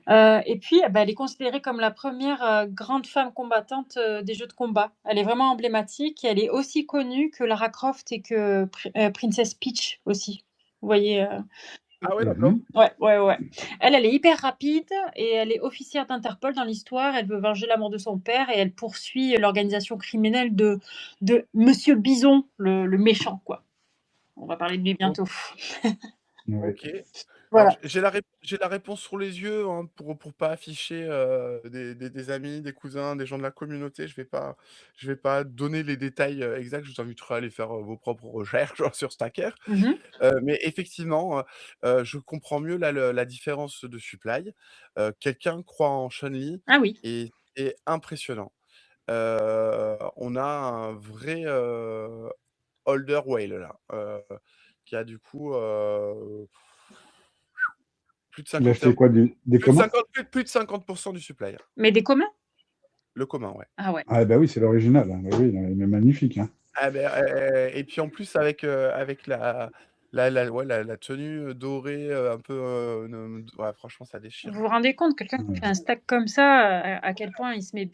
Et puis, bah, elle est considérée comme la première grande femme combattante, des jeux de combat. Elle est vraiment emblématique et elle est aussi connue que Lara Croft et que Princess Peach aussi. Vous voyez, ah ouais, d'accord. Mhm. Ouais, ouais, ouais. Elle est hyper rapide et elle est officière d'Interpol dans l'histoire. Elle veut venger la mort de son père et elle poursuit l'organisation criminelle de Monsieur Bison, le méchant, quoi. On va parler de lui Oh, bientôt. Oui. OK. Alors Voilà. j'ai la réponse sous les yeux, hein, pour pas afficher, des amis, des cousins, des gens de la communauté. Je vais pas donner les détails, exacts. Je vous inviterai à aller faire, vos propres recherches sur Stacker. Mmh. Mais effectivement, je comprends mieux là la différence de supply. Quelqu'un croit en Chun-Li Ah oui. et c'est impressionnant. On a un vrai, holder whale là, qui a du coup, plus de Il a 51 acheté quoi, des plus de communs? 50 plus de 50 du supply, hein. Mais des communs? Le commun, ouais. Ah ouais. Ah bah oui, c'est l'original, hein. Bah oui, il est magnifique, hein. Ah beh, et puis en plus avec la tenue, dorée, un peu, ouais franchement ça déchire, Vous hein. vous rendez compte, quelqu'un qui Ouais. fait un stack comme ça, à quel point il se met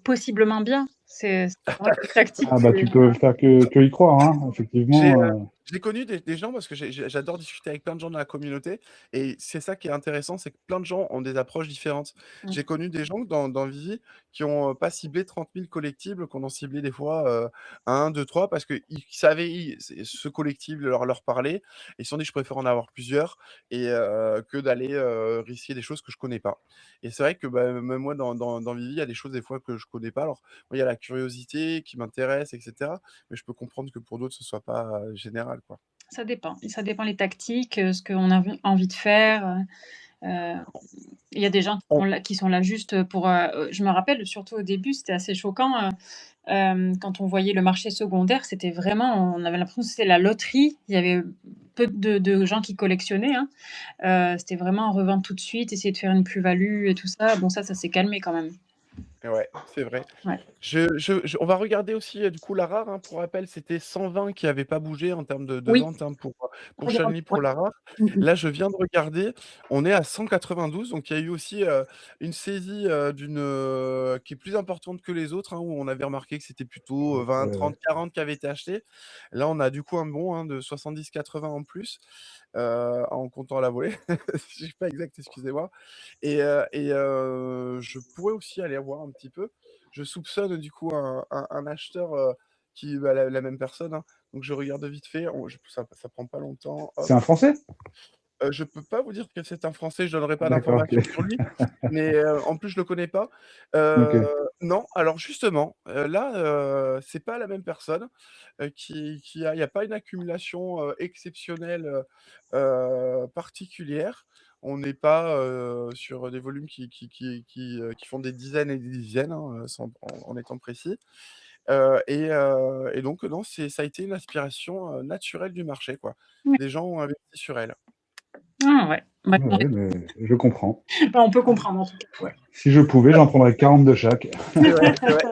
possiblement bien? C'est vrai que le tactique, Ah bah c'est tu peux faire que y croire, hein. J'ai, Effectivement, j'ai connu des gens parce que j'adore discuter avec plein de gens dans la communauté et c'est ça qui est intéressant, c'est que plein de gens ont des approches différentes. mmh, J'ai connu des gens dans Vivi qui ont, pas ciblé 30 000 collectibles, qu'on ont ciblé des fois, 1, 2, 3 parce qu'ils savaient ce collectible leur parlait. Ils se sont dit: «Je préfère en avoir plusieurs et que d'aller, risquer des choses que je connais pas» et c'est vrai que, bah, même moi dans Vivi, il y a des choses des fois que je connais pas. Alors, moi, il y a la curiosité qui m'intéresse et cetera, mais je peux comprendre que pour d'autres, ce soit pas, général, quoi. ça dépend. Et ça dépend les tactiques, ce qu'on a envie de faire. Il y a des gens On qui sont là juste pour. Je me rappelle, surtout au début, c'était assez choquant. Quand on voyait le marché secondaire, c'était vraiment, on avait l'impression que c'était la loterie. Il y avait peu de gens qui collectionnaient, hein. C'était vraiment revendre tout de suite, essayer de faire une plus-value et tout ça. Bon, ça s'est calmé quand même. Ouais, c'est vrai. Ouais. On va regarder aussi, du coup, la rare, hein. Pour rappel, c'était 120 qui avait pas bougé en termes de Oui, vente, hein, pour regarde, Chun-Li ouais. pour la rare. Mmh. Là, je viens de regarder, on est à 192, donc il y a eu aussi, une saisie, qui est plus importante que les autres, hein, où on avait remarqué que c'était plutôt, 20, ouais, 30, ouais. 40 qui avaient été achetés. Là, on a du coup un bond, hein, de 70-80 en plus, en comptant la volée. Je suis pas exact, excusez-moi. Je pourrais aussi aller voir un petit peu. Je soupçonne du coup un acheteur, qui bah, la même personne, hein, donc je regarde vite fait, ça prend pas longtemps, hop. C'est un Français? Je peux pas vous dire que c'est un Français, je donnerai pas D'accord, OK. d'informations sur lui, mais en plus je le connais pas. OK. Non, alors justement, là, c'est pas la même personne, il y a pas une accumulation, exceptionnelle, particulière. On n'est pas, sur des volumes qui font des dizaines et des dizaines, hein, sans en étant précis. Et donc non, ça a été une aspiration, naturelle du marché, quoi. Ouais. Des gens ont investi sur elle. Ah ouais. Bah, Ouais, ouais, mais je comprends. bah, on peut comprendre en tout cas. Ouais. Si je pouvais, j'en prendrais 40 de chaque. C'est vrai, c'est vrai.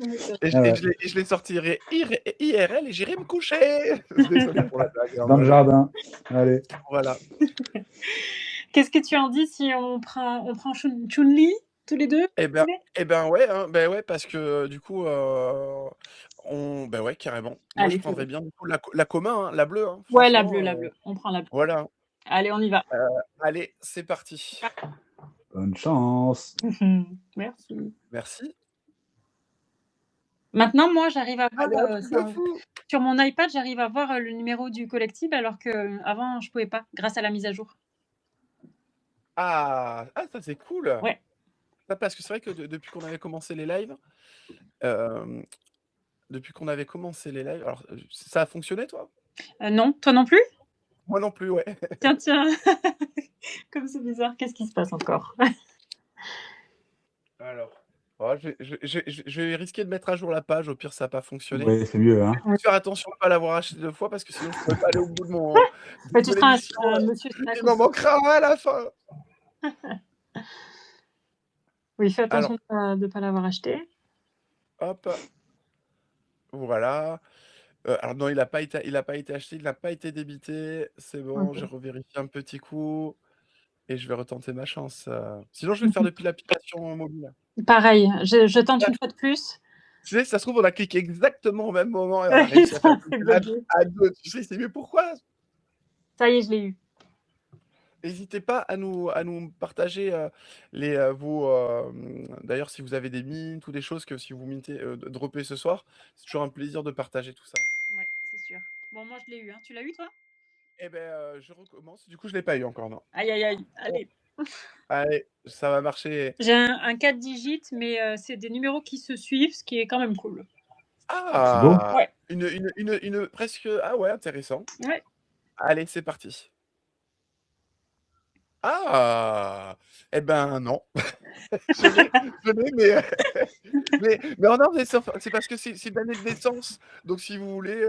Ouais, c'est Ah ouais. Je les sortirai IRL et j'irai me coucher. Désolé pour la blague, hein, Dans le voilà. jardin. Allez. Voilà. Qu'est-ce que tu en dis si on prend Chun-Li tous les 2? Et ben ouais, hein, beh, ouais, parce que, du coup, bah, ouais, carrément. Moi, je Allez, prendrais faisons. bien, du coup, la commun, hein, la bleue, hein, Ouais, franchement, la bleue. On prend la bleue. voilà. Allez, on y va. Allez, c'est parti. Bonne chance. Merci. Merci. Maintenant, moi, j'arrive à voir, Allez, un truc de fou! sur mon iPad, j'arrive à voir, le numéro du collectible alors qu'avant je pouvais pas, grâce à la mise à jour. Ah! Ah, ça, c'est cool! Ouais. Ah, parce que c'est vrai que depuis qu'on avait commencé les lives, hem, alors, ça a fonctionné, toi? Non, toi non plus? Moi non plus, ouais. Tiens, tiens, comme c'est bizarre, qu'est-ce qui se passe encore? Alors, oh, je vais risquer de mettre à jour la page, au pire ça a pas fonctionné. Ouais, c'est mieux, Je hein. vais juste faire attention de pas l'avoir acheté 2 fois parce que sinon je pourrais pas aller au bout Bah, tu de seras l'émission, un monsieur snack il m'en aussi. manquera un à la fin. Oui, fais attention Alors, de pas l'avoir acheté. hop, voilà. Alors non, il a pas été acheté, il n'a pas été débité. C'est bon, j'ai OK. revérifié un petit coup et je vais retenter ma chance, sinon je vais le faire depuis l'application mobile. Pareil, je tente une fois de plus. Tu sais, ça se trouve, on a cliqué exactement au même moment et on a Et réussi à faire ça une s'est blague buggé. à 2. Tu sais, c'est mieux pourquoi? Ça y est, je l'ai eu. N'hésitez pas à nous partager, vos, d'ailleurs, si vous avez des mints ou des choses que si vous mintez, droppez ce soir, c'est toujours un plaisir de partager tout ça. Ouais, c'est sûr. Bon, moi, je l'ai eu, hein. Tu l'as eu, toi? Et beh, je recommence. Du coup, je l'ai pas eu encore, non. Aïe, aïe, aïe. Bon, Allez. allez, ça va marcher. J'ai un 4 digits, mais c'est des numéros qui se suivent, ce qui est quand même cool. C'est beau. Ah! Ouais, Une presque ah ouais, intéressant. ouais. Allez, c'est parti. Ah! Et ben, non. Je l'ai, mais oh non, mais c'est parce que c'est une année de naissance, donc si vous voulez,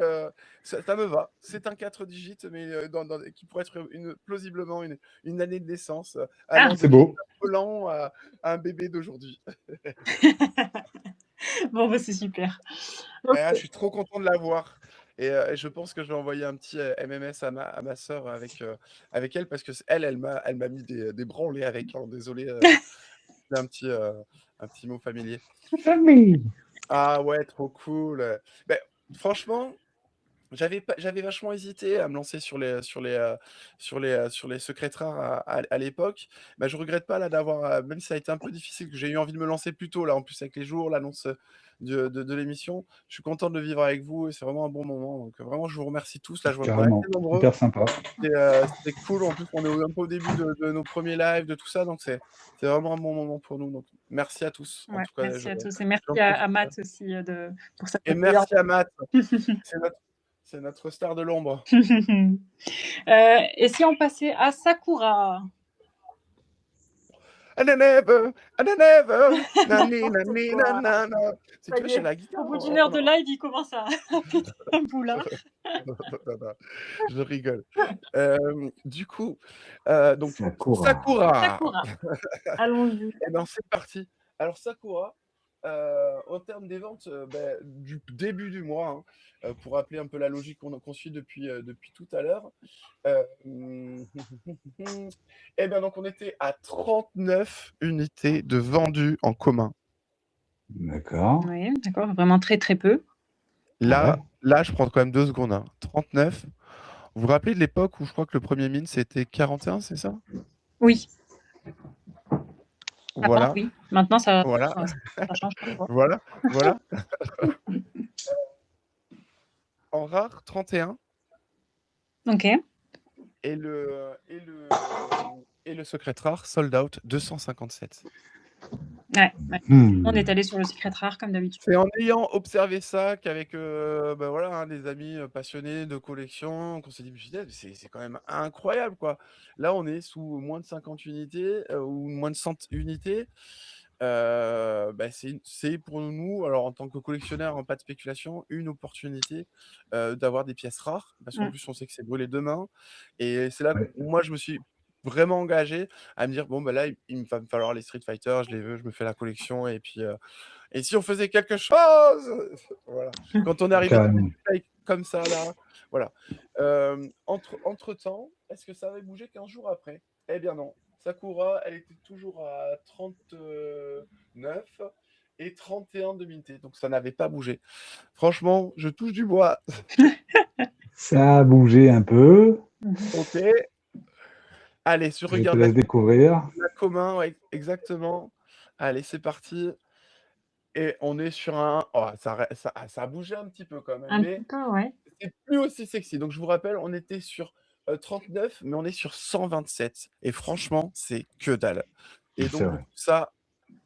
ça me va. C'est un 4 digits, mais dans qui pourrait être plausiblement une année de naissance, Ah! allant C'est depuis beau. un volant à un bébé d'aujourd'hui. Bon, bah, c'est super. Et ah, je OK. suis trop content de l'avoir et je pense que je vais envoyer un petit, MMS à ma sœur avec elle parce que elle m'a mis des branlées avec, hein. Désolé, c'est un petit mot familier. Famille. Ah ouais, trop cool, beh, franchement, j'avais vachement hésité à me lancer sur les secrets rares à l'époque. Bah, je regrette pas là d'avoir, même si ça a été un peu difficile, que j'ai eu envie de me lancer plus tôt là, en plus avec les jours, l'annonce, de l'émission. Je suis content de le vivre avec vous et c'est vraiment un bon moment, donc vraiment je vous remercie tous. Là, je vois qu'on est Carrément. assez nombreux. Hyper sympa. C'était cool. En plus, on est un peu au début de nos premiers lives, de tout ça, donc c'est vraiment un bon moment pour nous, donc merci à tous. En Ouais, tout cas, merci à tous et merci j'en à profite, Matt aussi, pour sa et bienveillance. merci à Matt, c'est notre c'est notre star de l'ombre. Et si on passait à Sakura? And I never, and I never, nani, N'importe nani, quoi. nanana. Si Ça tu veux, y j'ai est, la au guitare bout d'1 heure de live, il commence à péter un boulard. Non, je rigole. Du coup, donc Sakura. Sakura. Sakura, allons-y. Et ben, c'est parti. Alors Sakura, en termes des ventes, du début du mois, hein, pour rappeler un peu la logique qu'on suit depuis tout à l'heure, hem, et bien donc on était à 39 unités de vendus en commun. D'accord. Oui, d'accord, vraiment très, très peu. Ouais. Là, je prends quand même 2 secondes, hein. 39. Vous vous rappelez de l'époque où je crois que le premier min c'était 41, c'est ça? Oui, avant, Voilà, oui. Maintenant, voilà, ça change parfois. voilà, voilà. En rare, 31 OK. et le secret rare sold out 257. Ouais, ouais. On est Hmm. allé sur le secret rare comme d'habitude. C'est en ayant observé ça qu'avec, voilà, hein, des amis, passionnés de collection, qu'on s'est dit: «Punaise, c'est quand même incroyable, quoi». Là, on est sous moins de 50 unités, ou moins de 100 unités. C'est pour nous, alors en tant que collectionneur, hein, pas de spéculation, une opportunité, d'avoir des pièces rares, parce qu'en Mmh. plus on sait que c'est brûlé demain et c'est là Ouais. où moi je me suis vraiment engagé à me dire: «Bon, bah, là, il va me falloir les Street Fighter, je les veux, je me fais la collection et puis, et si on faisait quelque chose?» Voilà. Quand on est arrivé dans des Carrément. détails comme ça là, voilà. Entre-temps, est-ce que ça avait bougé 15 jours après? Eh bien non. Sakura, elle était toujours à 39 et 31 de Minté, donc ça n'avait pas bougé. Franchement, je touche du bois. Ça a bougé un peu. OK. Allez, je Je te regarde laisse découvrir. la commun, ouais, exactement. Allez, c'est parti et on est sur un oh, ça a bougé un petit peu quand même, Un mais petit peu, ouais. c'est plus aussi sexy. Donc je vous rappelle, on était sur, 39, mais on est sur 127 et franchement, c'est que dalle et C'est donc du vrai. coup ça,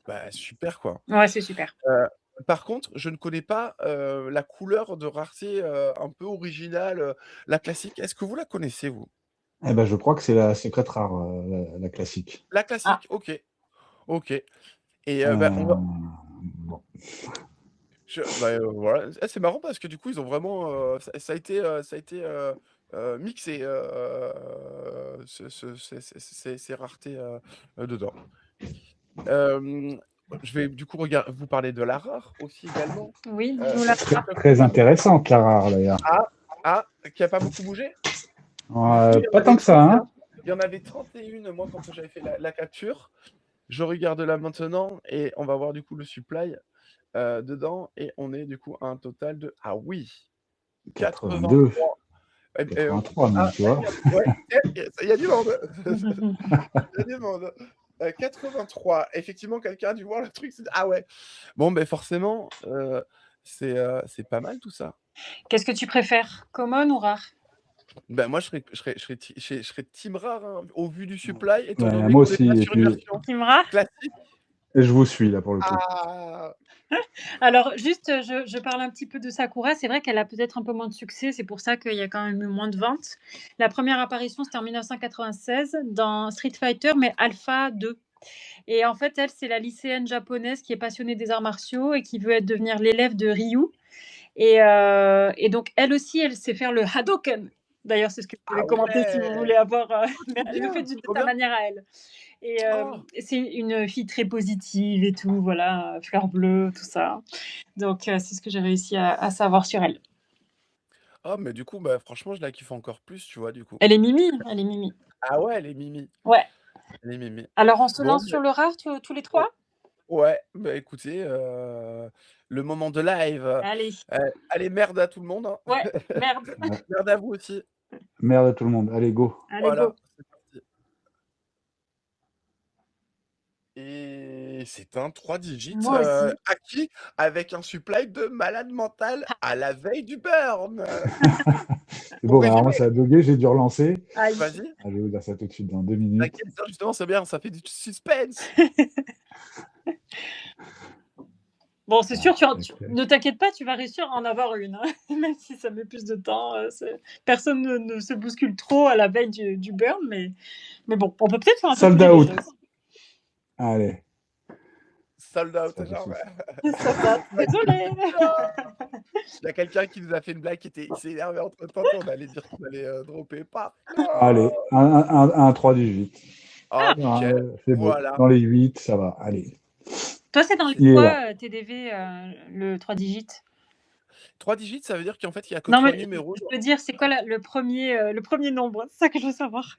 bah, super quoi. Ouais, c'est super. Heu, Par contre, je ne connais pas, la couleur de rareté, un peu originale, la classique. Est-ce que vous la connaissez vous? Eh ben, je crois que c'est la secret rare, la classique. La Ah, classique, OK, OK et bah, on va Bon. voilà. Ah, c'est marrant parce que du coup, ils ont vraiment, ça a été, mixé, ces raretés, dedans. Hem, je vais du coup vous parler de la rare aussi également, oui, dis-nous la Très, rare. très intéressante, la rare, d'ailleurs. ah, qui a pas beaucoup bougé? Du coup, il y en Pas tant avait que ça, hein. 31. Il y en avait 31 moi quand j'avais fait la capture. Je regarde là maintenant et on va voir du coup le supply, dedans et on est du coup à un total de ah oui, 82, 83. Et 83 même, ah, tu vois. ouais, il y a du monde. Il y a du monde. 83. Effectivement, quelqu'un a dû voir le truc, s'est dit: «Ah ouais». Bon, beh, forcément, c'est pas mal tout ça. Qu'est-ce que tu préfères, common ou rare? Ben moi, je serais team rare, hein, au vu du supply, étant Ouais, donné moi qu'on n'est aussi. pas Et sur une puis, version Team rare. classique. et je vous suis là pour le coup. Ah! Alors juste, je parle un petit peu de Sakura. C'est vrai qu'elle a peut-être un peu moins de succès, c'est pour ça qu'il y a quand même eu moins de ventes. La première apparition, c'était en 1996 dans Street Fighter, mais Alpha 2. Et en fait, elle, c'est la lycéenne japonaise qui est passionnée des arts martiaux et qui veut devenir l'élève de Ryu. Et donc, elle aussi, elle sait faire le Hadoken. D'ailleurs, c'est ce que vous pouvez Ah commenter si vous ouais! voulez avoir. Mais Trop elle le fait bien, de trop sa bien. manière à elle. Et Oh! c'est une fille très positive et tout, voilà, fleur bleue, tout ça. Donc, c'est ce que j'ai réussi à savoir sur elle. Ah mais du coup, bah, franchement, je la kiffe encore plus, tu vois, du coup. Elle est mimi, elle est mimi. Ah ouais, elle est mimi, Ouais. elle est mimi. Alors, on se Bon, lance sur le rare, tous les trois? ouais, bah, écoutez, le moment de live, Allez. allez merde à tout le monde, hein. Ouais, merde. Ouais. Merde à vous aussi. Merde à tout le monde. Allez, go. Allez, Voilà, go. c'est parti. Et c'est un 3 digits, Moi aussi. acquis avec un supply de malade mental à la veille du burn. C'est Pour bon, alors moi résumer, ça a bugué, j'ai dû relancer. Aïe. vas-y, Ah, je vais vous dire ça tout de suite dans 2 minutes. t'inquiète, ça justement, c'est bien, ça fait du suspense. Bon, c'est sûr, Ah, ne t'inquiète pas, tu vas réussir à en avoir une, hein. Même si ça met plus de temps. Personne ne se bouscule trop à la veille du burn, mais bon, on peut peut-être faire un peu sold bouger les out. choses. Allez. Sold out, Ça, je genre. souffle. Sold out, désolé. Il y a quelqu'un qui nous a fait une blague il s'est énervé entre temps, on allait dire qu'on allait dropper pas. Allez, un 3 digits. Ah, Ah, nickel. c'est beau. Voilà. Dans les 8, ça va. Allez. Toi, c'est dans les Il est là. quoi, TDV, le 3 digits? 3 digits, ça veut dire qu'en fait, il y a que Non, 3 mais numéros. je veux dire, c'est quoi le premier nombre? C'est ça que je veux savoir.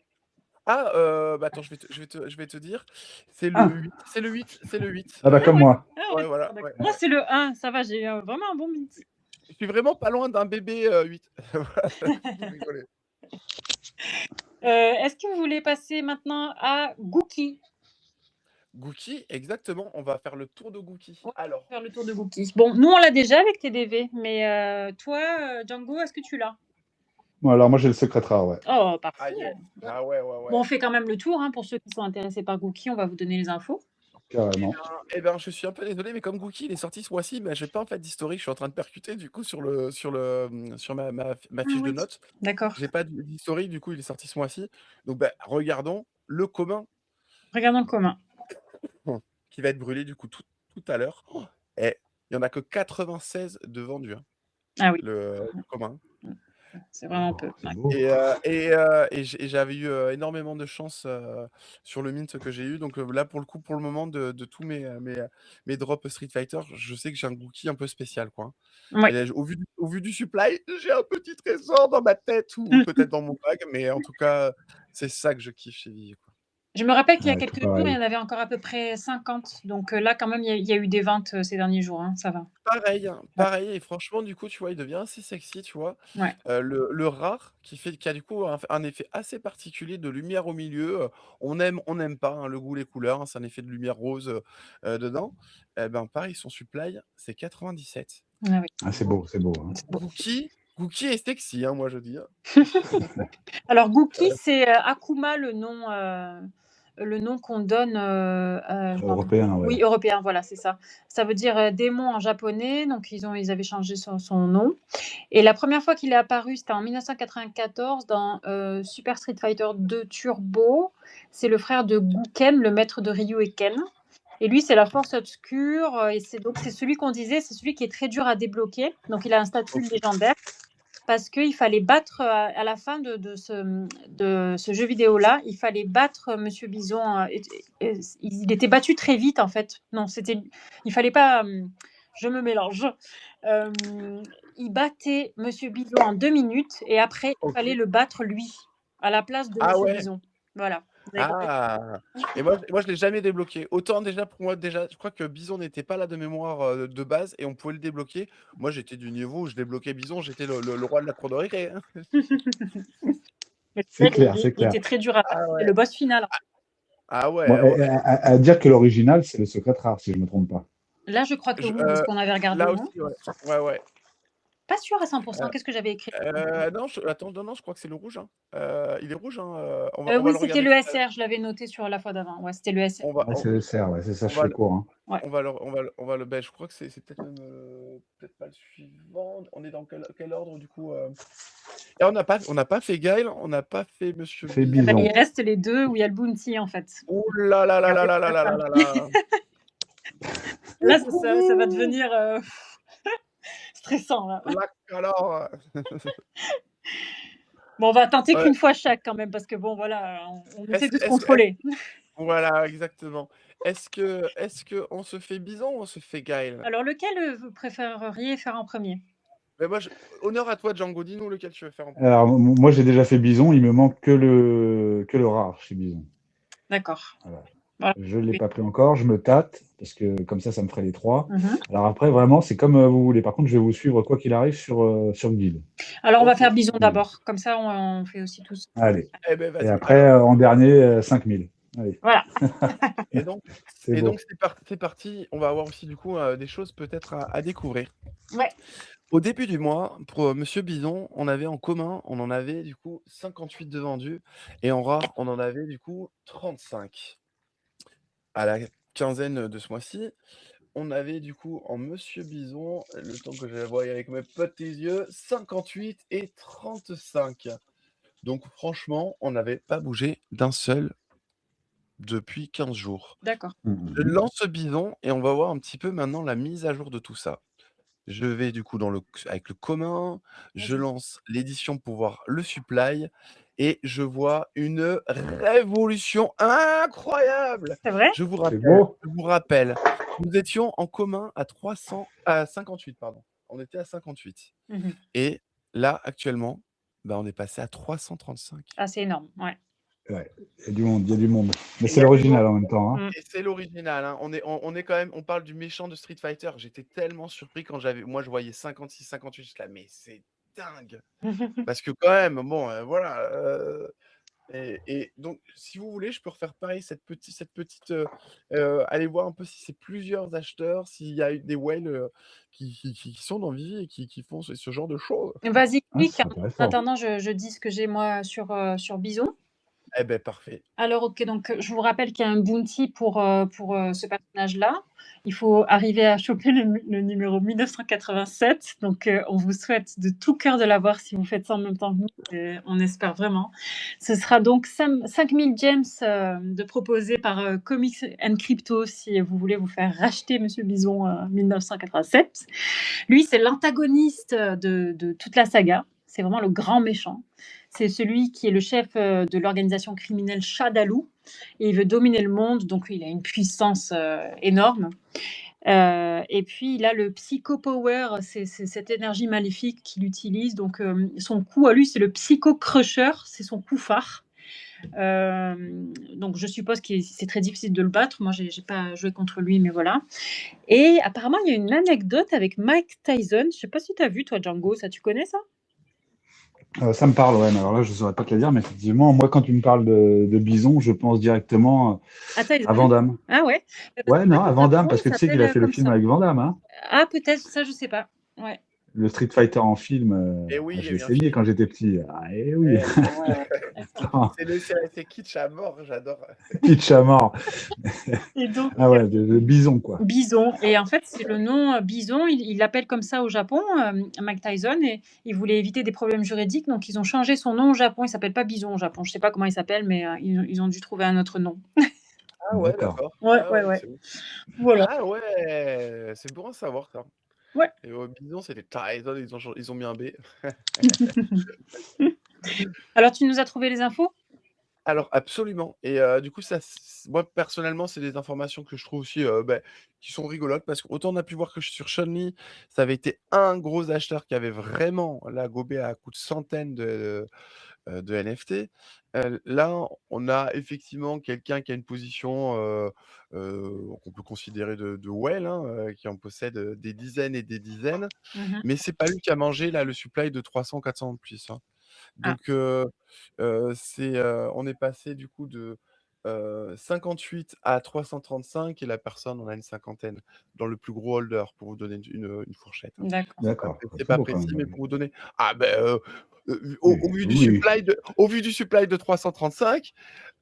Ah, bah, attends, je vais te dire. C'est le Ah, 8, c'est le 8, c'est le 8. ah bah comme moi. Ah Ouais, ouais, voilà, d'accord. ouais, Moi, ouais. c'est le 1, ça va, j'ai vraiment un bon mix. Je suis vraiment pas loin d'un bébé 8. Voilà, vous rigolez. Est-ce que vous voulez passer maintenant à Gookie? Gookie, exactement, on va faire le tour de Gookie. Ouais, Alors, faire le tour de Gookie. Bon, nous, on l'a déjà avec TDV, mais toi, Django, est-ce que tu l'as? Bon, alors moi j'ai le secret rare, ouais. Oh, parfait. ah, yeah. Ah ouais, ouais, ouais. Bon, on fait quand même le tour, hein, pour ceux qui sont intéressés par Gookie, on va vous donner les infos. Carrément. Je suis un peu désolé, mais comme Gookie, il est sorti ce mois-ci, mais j'ai pas en fait d'historique. Je suis en train de percuter du coup sur ma fiche de Oui, notes. d'accord. J'ai pas d'historique, du coup, il est sorti ce mois-ci. Donc, bah, regardons le commun Regardons le commun. qui va être brûlé du coup tout à l'heure. Et il y en a que 96 de vendus, hein, Ah oui, le commun. c'est vraiment peu. C'est Ouais. beau. Et j'avais eu énormément de chance sur le mint que j'ai eu. Donc là, pour le coup, pour le moment, de tous mes drops Street Fighter, je sais que j'ai un Gookie un peu spécial, quoi. Et Ouais. là, au vu du supply, j'ai un petit trésor dans ma tête ou peut-être dans mon bag, mais en tout cas, c'est ça que je kiffe chez Vivi, quoi. Je me rappelle qu'il y a Ouais, tout quelques jours, il y pareil. en avait encore à peu près 50. Donc là, quand même, il y a eu des ventes ces derniers jours, hein, ça va. Pareil, hein, Ouais. pareil et franchement, du coup, tu vois, il devient assez sexy, tu vois? Ouais. Le rare qui a du coup un effet assez particulier de lumière au milieu, on n'aime pas, hein, le goût, les couleurs, hein, c'est un effet de lumière rose, dedans. Et ben, pareil, son supply, c'est 97. Ah oui. Ah, c'est beau, c'est beau. Hein. C'est beau. Gookie est sexy, hein, moi je dis, hein. Alors Gookie, c'est Akuma le nom qu'on donne. Européen, ouais. Oui, européen, voilà, c'est ça. Ça veut dire démon en japonais, donc ils avaient changé son nom. Et la première fois qu'il est apparu, c'était en 1994 dans Super Street Fighter 2 Turbo. C'est le frère de Gouken, le maître de Ryu et Ken. Et lui, c'est la force obscure. Et c'est celui qu'on disait, c'est celui qui est très dur à débloquer. Donc il a un statut légendaire. Parce qu'il fallait battre, à la fin de ce jeu vidéo-là, il fallait battre Monsieur Bison. Il était battu très vite, en fait. Non, il fallait pas. Je me mélange. Il battait Monsieur Bison en 2 minutes et après, il fallait OK. le battre lui, à la place de Ah Monsieur ouais? Bison. Voilà. Vous avez compris? Ah! Et moi je l'ai jamais débloqué. Autant déjà pour moi déjà, je crois que Bison n'était pas là de mémoire, de base et on pouvait le débloquer. Moi j'étais du niveau où je débloquais Bison, j'étais le roi de la cour de récré, hein. Mais C'est clair, il c'est clair. était très dur à battre. Ah C'est ouais. le boss final. Ah Bon, ouais, ouais. à dire que l'original, c'est le secret rare, si je ne me trompe pas. Là, je crois que oui, de ce qu'on avait regardé, Là non? aussi, ouais. Ouais, ouais. Pas sûre à 100 Heu Qu'est-ce que j'avais écrit? non, attends, non, je crois que c'est le rouge, hein. Il est rouge, hein, on va Oui, le c'était regarder le tout à l'heure. SR, je l'avais noté sur la fois d'avant. Ouais, c'était le SR. On va Ouais, on c'est le CR, ouais, c'est ça, on va cheveux le courts, hein. Ouais. on va le je crois que c'est peut-être même, peut-être pas le suivant. On est dans quel ordre du coup, Et on n'a pas fait Gaël, on n'a pas fait Monsieur Fait Eh ben, Bison. il bison. reste les 2 où il y a le bounty, en fait. Ouh là là là là Regardez là ce là là là matin. là là! Là, Ouh ouh ça va ouh! devenir, stressant, là. La alors! Bon, on va tenter Ouais, qu'une fois chaque quand même parce que bon, voilà, on essaie est-ce de que se est-ce que est-ce contrôler. voilà, exactement. Est-ce que on se fait Bison ou on se fait Gaël? Alors lequel, vous préféreriez faire en premier? Mais moi je honneur à toi Django, dis-nous lequel tu veux faire en premier. Alors, moi, j'ai déjà fait bison, il me manque que le rare chez bison. D'accord. Voilà. Voilà. Je ne l'ai Oui. pas pris encore, je me tâte, parce que comme ça me ferait les 3. Mmh. Alors après, vraiment, c'est comme vous voulez. Par contre, je vais vous suivre quoi qu'il arrive sur Guide. Alors on va faire OK. bison Guide. d'abord, comme ça on fait aussi tous. Allez. Eh beh, Et vas-y. après, Alors en dernier, 5000. Allez, Voilà. et donc c'est et beau. donc c'est parti. On va avoir aussi du coup, des choses peut-être à découvrir. Ouais, Au début du mois, pour, Monsieur Bison, on avait en commun, on en avait du coup 58 de vendus et en rare, on en avait du coup 35. À la quinzaine, de ce mois-ci, on avait du coup en Monsieur Bison, le temps que je la voie avec mes petits yeux, 58 et 35. Donc franchement, on n'avait pas bougé d'un seul depuis 15 jours. d'accord. Je Mhm. lance ce bison et on va voir un petit peu maintenant la mise à jour de tout ça. Je vais du coup avec le commun, je Vas-y. lance l'édition pour voir le supply et je vois une révolution incroyable! C'est vrai? Je vous C'est rappelle beau. je vous rappelle, nous étions en commun à 58 pardon. On était à 58 Mmh. et là actuellement, bah, on est passé à 335 Ah, c'est énorme, ouais. Ouais, il y a du monde, il y a du monde. Mais et il y c'est a du monde. l'original en même temps, hein. Mmh. Et c'est l'original, hein. On est quand même on parle du méchant de Street Fighter. J'étais tellement surpris quand moi je voyais 56-58, j'étais là: «Mais c'est dingue!» parce que quand même, bon, voilà, et donc si vous voulez, je peux refaire pareil, cette petite, aller voir un peu si c'est plusieurs acheteurs, s'il y a eu des whales, qui sont dans Vivi et qui font ce genre de choses. Vas-y, Ah, ce clique. serait En intéressant. attendant, je dis ce que j'ai moi sur bison. Eh beh, parfait. Alors OK, donc je vous rappelle qu'il y a un bounty pour ce personnage-là. Il faut arriver à choper le numéro 1987. Donc on vous souhaite de tout cœur de l'avoir si vous faites ça en même temps que nous et on espère vraiment. Ce sera donc 5000 gems, de proposés par, Comics and Crypto si vous voulez vous faire racheter Monsieur Bison, 1987. Lui, c'est l'antagoniste, de toute la saga. C'est vraiment le grand méchant. C'est celui qui est le chef de l'organisation criminelle Shadaloo et il veut dominer le monde, donc il a une puissance énorme. Et puis il a le Psycho Power, c'est cette énergie maléfique qu'il utilise. Donc son coup à lui, c'est le Psycho Crusher, c'est son coup phare. Donc je suppose que c'est très difficile de le battre. Moi, j'ai pas joué contre lui, mais voilà. Et apparemment, il y a une anecdote avec Mike Tyson. Je sais pas si tu as vu, toi, Django, ça, tu connais ça? Ça me parle, ouais, mais alors là, je ne saurais pas te le dire, mais effectivement, moi, quand tu me parles de bison, je pense directement Ah, à Tyson? Van Damme. Ah ouais? Parce Ouais, qu'en non, fait, à au Van Damme, Japon, parce il que tu sais qu'il s'appelle a fait le comme film ça. avec Van Damme, hein. Ah, peut-être, ça, je sais pas. Ouais. Le Street Fighter en film, Et oui, il y je a l'ai eu un saigné film. quand j'étais petit. Ah, eh oui, Eh, Ouais, ouais. c'est kitsch à mort, j'adore. pitch à mort. Et donc, Ah ouais, de bison, quoi. Bison. Et en fait, c'est le nom Bison. Il l'appelle comme ça au Japon, Mike Tyson. Et il voulait éviter des problèmes juridiques. Donc, ils ont changé son nom au Japon. Il s'appelle pas Bison au Japon. Je sais pas comment il s'appelle, mais ils ont dû trouver un autre nom. Ah ouais, D'accord. d'accord. Ouais, Ah ouais, ouais, ouais. c'est ouf. Voilà. Ah ouais, c'est bon à savoir ça. Ouais. Et Bison, c'était Tyson, ils ont mis un B. Alors, tu nous as trouvé les infos? Alors absolument et du coup ça moi personnellement, c'est des informations que je trouve aussi, qui sont rigolotes parce qu'autant on a pu voir que sur Chun-Li, ça avait été un gros acheteur qui avait vraiment la gobé à coups de centaines de NFT. Là, on a effectivement quelqu'un qui a une position, qu'on peut considérer de whale, hein, qui en possède, des dizaines et des dizaines, Mmh. mais c'est pas lui qui a mangé là le supply de 300-400 de plus, hein. Ah. Donc on est passé du coup de 58 à 335 et la personne en a une cinquantaine dans le plus gros holder pour vous donner une fourchette, hein. D'accord. D'accord, C'est c'est pas beau quand précis, même. mais Ouais. pour vous donner ah ben, Oui, oui. au vu du supply de 335, Tu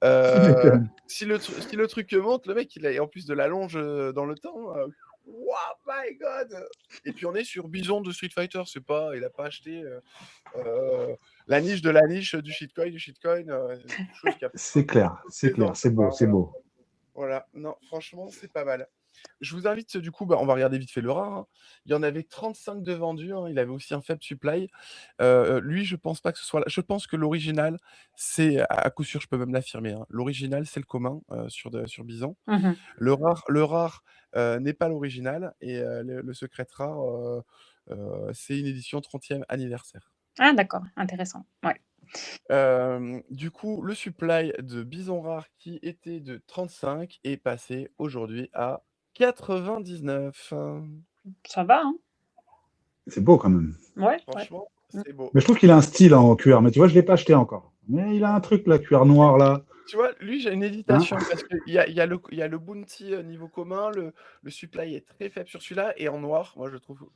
m'étonnes. si le truc monte, le mec il a en plus de la longe, dans le temps, oh my god! Et puis on est sur Bison de Street Fighter, c'est pas il a pas acheté, la niche de la niche du shitcoin, quelque chose qui a C'est clair, c'est clair, c'est beau, c'est voilà. beau. Voilà, non, franchement, c'est pas mal. Je vous invite, du coup, on va regarder vite fait le rare, hein. Il y en avait 35 de vendus, hein, il avait aussi un faible supply. Lui, je pense pas que ce soit je pense que l'original, c'est à coup sûr, je peux même l'affirmer, hein, l'original, c'est le commun, sur Bison. Mmh. Le rare, n'est pas l'original et le secret rare, c'est une édition 30e anniversaire. Ah d'accord, intéressant. Ouais. Du coup, le supply de Bison rare qui était de 35 est passé aujourd'hui à 99. Ça va, hein? C'est beau quand même. Ouais, ouais. Franchement, Mmh. c'est beau. Mais je trouve qu'il a un style en cuir. Mais tu vois, je l'ai pas acheté encore. Mais il a un truc là, cuir noir là. Tu vois, lui, j'ai une Hein. hésitation parce qu'il y a le bounty, niveau commun, le supply est très faible sur celui-là et en noir, moi, je le trouve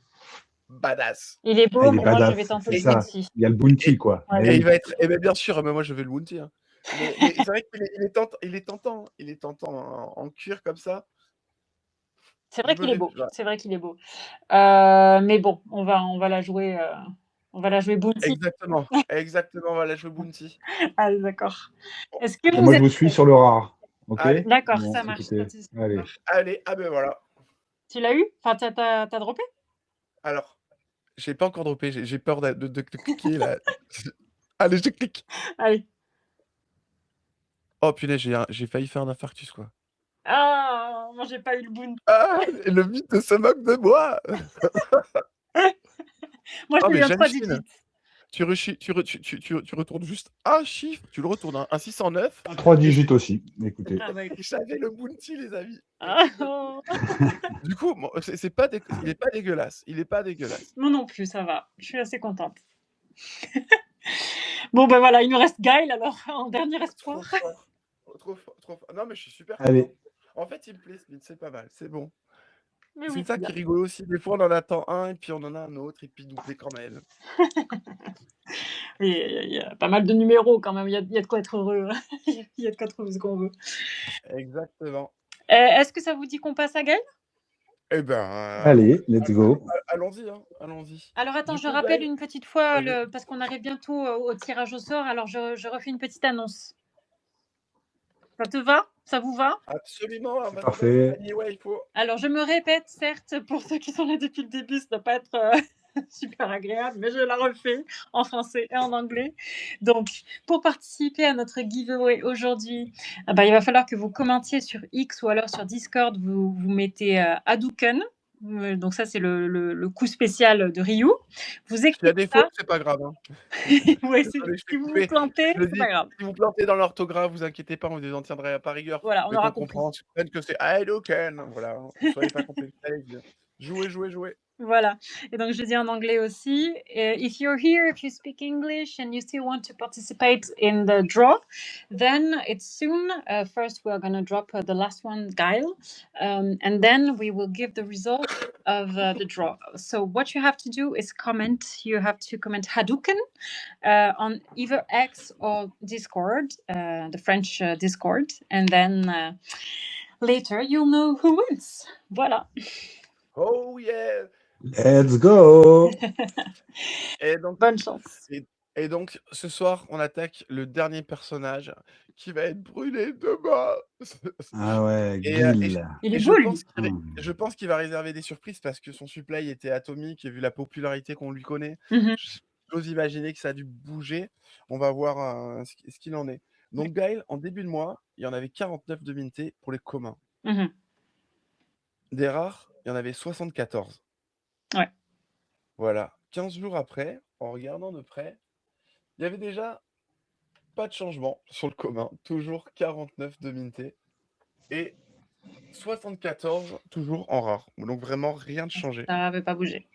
badass Il est Ah, beau, il est mais moi je vais badass, tenter c'est le et ça. bounty. Il y a le bounty et quoi. Ouais. Eh et il oui. va être mais bien sûr, mais moi, je veux le bounty, hein. Mais c'est vrai il est tentant en cuir comme ça, C'est je vrai me qu'il est l'ai beau, ouais. c'est vrai qu'il est beau. Mais bon, on va la jouer bounty. Exactement, exactement, voilà, je veux bounty. Allez, d'accord. Bon, Est-ce que Et vous moi, je êtes vous suis prêts? sur le rare. Ok? allez, D'accord, Bon, ça marche, pas écoutez, de souci. allez. allez, ah ben voilà. Tu l'as eu? Enfin, tu as droppé? Alors, j'ai pas encore droppé, j'ai peur de cliquer là. Allez, je clique. Allez. Oh punaise, j'ai failli faire un infarctus, quoi. Ah! Moi j'ai pas eu le bounty. Ah! Et le mythe se moque de moi! Moi Ah j'ai mais eu un 3 j'hallucine. digits. Tu retournes juste un chiffre, tu le retournes, un 609 Un 3 et digits aussi. Écoutez. Ah bah écoute. j'avais le bounty, les amis. Ah oh! Du coup, bon, c'est pas il est pas dégueulasse, il est pas dégueulasse. Moi non plus, ça va. Je suis assez contente. Bon bah voilà, il nous reste Gaël alors en dernier espoir. Trop fort, trop fort, trop fort. Non mais je suis super content. Allez. En fait, il me plaît, Smith, c'est pas mal, c'est bon. Mais C'est oui, ça c'est qui bien. est rigolo aussi, des fois on en attend un et puis on en a un autre et puis il nous plaît quand même. Il y a pas mal de numéros quand même, il y a de quoi être heureux. Il y a de quoi trouver ce qu'on veut. Exactement. Est-ce que ça vous dit qu'on passe à Gaël? Eh ben, Allez, let's go. allons-y, hein, allons-y. Alors attends, Du je coup, rappelle Gaël, une petite fois vas-y. parce qu'on arrive bientôt au tirage au sort, alors je refais une petite annonce. Ça te va? Ça vous va? Absolument, C'est madame parfait. Fanny, ouais, il faut. Alors je me répète, certes, pour ceux qui sont là depuis le début, ça ne doit pas être super agréable, mais je la refais en français et en anglais. Donc, pour participer à notre giveaway aujourd'hui, il va falloir que vous commentiez sur X ou alors sur Discord, vous mettez Hadouken. Donc ça, c'est le coup spécial de Ryu. Vous S'il y écrivez a des fautes, ça. c'est pas grave, hein. Ouais, Désolé, je t'ai si vous vous coupé. plantez, Je le c'est dis, pas grave. si vous plantez dans l'orthographe, vous inquiétez pas, on vous en tiendra pas rigueur. Voilà, on Mais aura qu'on compris. comprenne que c'est Hadouken, voilà, soyez pas complexés. Allez-y. Jouez, jouez, jouez. Voilà. Et donc, je dis en anglais aussi. If you're here, if you speak English and you still want to participate in the draw, then it's soon. First, we're going to drop the last one, Gail. And then we will give the result of the draw. So what you have to do is comment. You have to comment Hadouken on either X or Discord, the French Discord. And then later, you'll know who wins. Voilà. Oh yeah! Let's go. Et donc, Bonne chance. et donc, ce soir, on attaque le dernier personnage qui va être brûlé demain. Ah ouais, Et, Gil. Il est et beau, lui. je pense qu'il va réserver des surprises parce que son supply était atomique et vu la popularité qu'on lui connaît, Mhm. j'ose imaginer que ça a dû bouger. On va voir ce qu'il en est. Donc Gaël, en début de mois, il y en avait 49 de minté pour les communs. Mhm. Des rares, il y en avait 74. Ouais. Voilà. 15 jours après, en regardant de près, il y avait déjà pas de changement sur le commun. Toujours 49 de minté. Et 74 toujours en rare. Donc vraiment rien de changé. Ça n'avait pas bougé.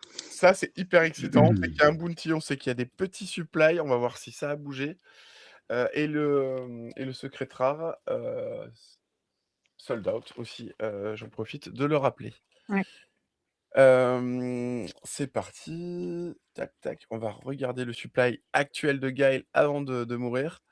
Ça, c'est hyper excitant. On sait qu'il y a un bounty, on sait qu'il y a des petits supplies. On va voir si ça a bougé. Et le secret rare, sold out aussi, j'en profite de le rappeler. Ouais. C'est parti. Tac, tac. On va regarder le supply actuel de Gaël avant de mourir.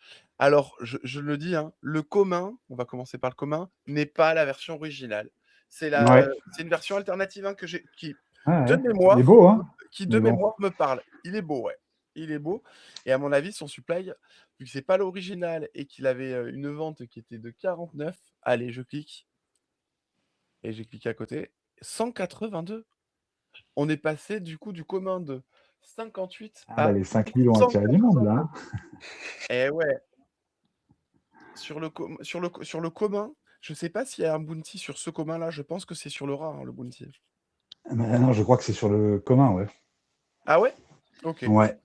Alors, je le dis, hein, le commun, on va commencer par le commun, n'est pas la version originale. C'est Ouais. une version alternative, hein, qui, Ah de ouais. Il est mémoire, beau, hein? Mais bon. me parle. Il est beau, ouais. Il est beau. Et à mon avis, son supply, vu que c'est pas l'original et qu'il avait une vente qui était de 49, allez, je clique. Et j'ai cliqué à côté. 182. On est passé du coup du commun de 58 Ah bah à les 5000 ont attiré du monde, là. 182. Hein. Et ouais, sur le commun, je sais pas s'il y a un bounty sur ce commun-là. Je pense que c'est sur le rare, hein, le bounty. Mais non, je crois que c'est sur le commun, ouais. Ah ouais? Ok. Ouais.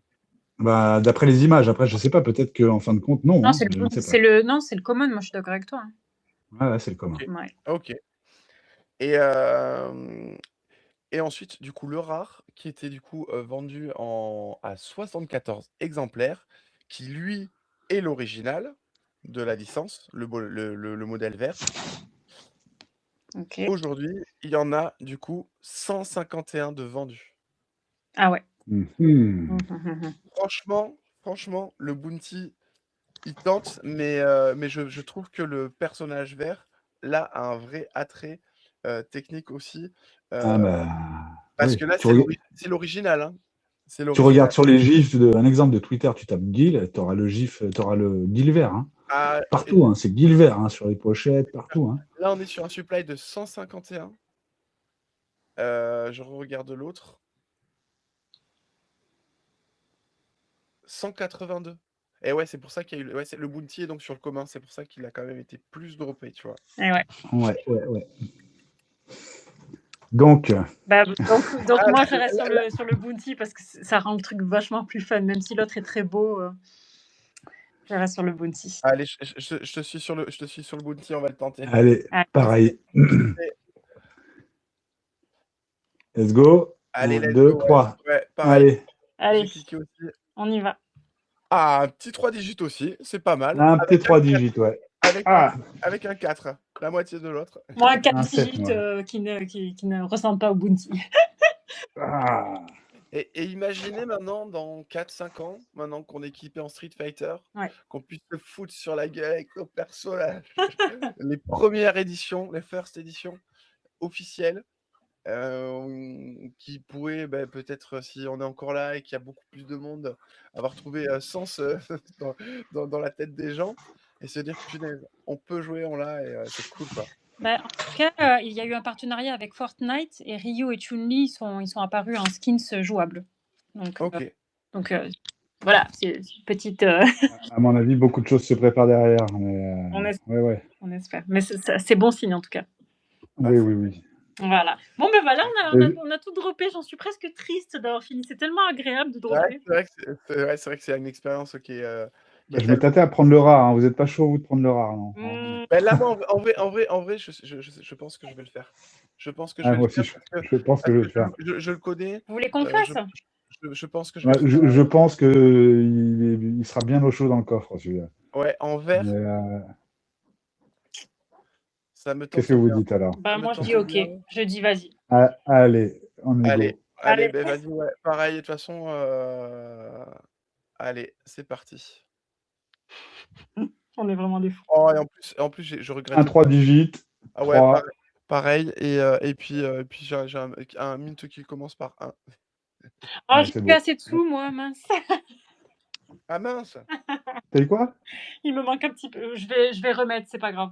Bah, d'après les images, après, je sais pas, peut-être qu'en fin de compte, non, Non, hein, c'est je ne sais pas. non, c'est le common. Moi, je suis d'accord avec toi. Hein. Ouais, ouais, c'est le commun. Ok. Ouais. Ok. Et, euh, et ensuite, du coup, le rare, qui était du coup vendu à 74 exemplaires, qui lui est l'original de la licence, le modèle vert. Ok. Aujourd'hui, il y en a du coup 151 de vendus. Ah ouais. Mhm. Franchement, le bounty, il tente, mais je trouve que le personnage vert, là, a un vrai attrait technique aussi. Ah bah, Parce oui. que là, c'est l'original. Hein. C'est Tu l'original. regardes sur les gifs, un exemple de Twitter, tu tapes Guil, tu auras le gif, tu auras le Guil vert. Hein. Ah, Partout, hein, c'est Guil vert, hein, sur les pochettes, partout. Hein. là, on est sur un supply de 151. Je regarde l'autre. 182. Et ouais, c'est pour ça qu'il y a eu. Ouais, le bounty est donc sur le commun. C'est pour ça qu'il a quand même été plus droppé, tu vois. Et ouais. Ouais. Donc, Bah, donc Ah, moi, je reste sur le bounty parce que ça rend le truc vachement plus fun. Même si l'autre est très beau, je reste sur le bounty. allez, je te suis sur le bounty, on va le tenter. allez, Allez. pareil. Let's go. Allez, 1, let's 2, go. 3. Ouais, pareil. Allez, Allez, J'ai cliqué aussi. on y va. Ah, un petit 3 digits aussi, c'est pas mal. un petit 3 digits, ouais. Avec un 4, la moitié de l'autre. Moi, un 4 Un 7, digits moi. qui ne ressemble pas au bounty. Ah. Et imaginez maintenant, dans 4-5 ans, maintenant qu'on est équipé en Street Fighter, Ouais. qu'on puisse se foutre sur la gueule avec nos personnages. Les premières éditions, les first éditions officielles, qui pourraient peut-être, si on est encore là et qu'il y a beaucoup plus de monde, avoir trouvé sens dans la tête des gens et se dire, punaise, on peut jouer en là et c'est cool, quoi. Bah, en tout cas, il y a eu un partenariat avec Fortnite et Ryu et Chun-Li, ils sont apparus en skins jouables. Donc, Ok. voilà, c'est une petite. À mon avis, beaucoup de choses se préparent derrière. Mais, On espère. ouais. On espère. Mais c'est bon signe en tout cas. Oui. Voilà. Bon, ben voilà, on a tout droppé. J'en suis presque triste d'avoir fini. C'est tellement agréable de dropper. C'est vrai que c'est une expérience qui est. Je me tâtais à prendre le rare. Hein. Vous n'êtes pas chaud, vous, de prendre le rare, non? Là, moi, en vrai, je pense que je vais le faire. Je pense que je vais moi le faire aussi, je pense que je vais le faire. je le connais. Vous voulez qu'on le fasse? Je pense que je vais le faire. Je pense qu'il sera bien au chaud dans le coffre, celui-là. Ouais, en vert. Mais, Ça me tente. qu'est-ce que vous dites alors? Bah, moi, je dis OK. Je dis vas-y. Allez, on est go. Allez, vas-y, ouais. Pareil, de toute façon. Allez, c'est parti. On est vraiment des fous. Oh, et en plus je regrette. Un 3 digits. Ah ouais, 3. pareil. Et puis j'ai un mint qui commence par 1. Oh, j'ai plus assez de sous, moi, mince. Ah mince. T'as dit quoi? Il me manque un petit peu. Je vais remettre, c'est pas grave.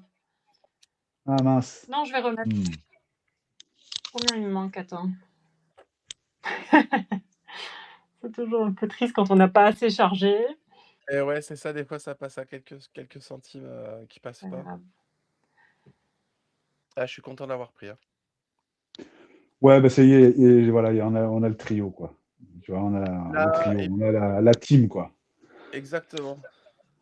Ah mince. Non, je vais remettre. Combien il me manque? Attends. C'est toujours un peu triste quand on n'a pas assez chargé. Et ouais, c'est ça, des fois ça passe à quelques centimes qui passent pas. Ah, je suis content d'avoir pris. Hein. Ouais, bah ça y est, et voilà, on a le trio, quoi. Tu vois, on a le trio, on a la team, quoi. Exactement.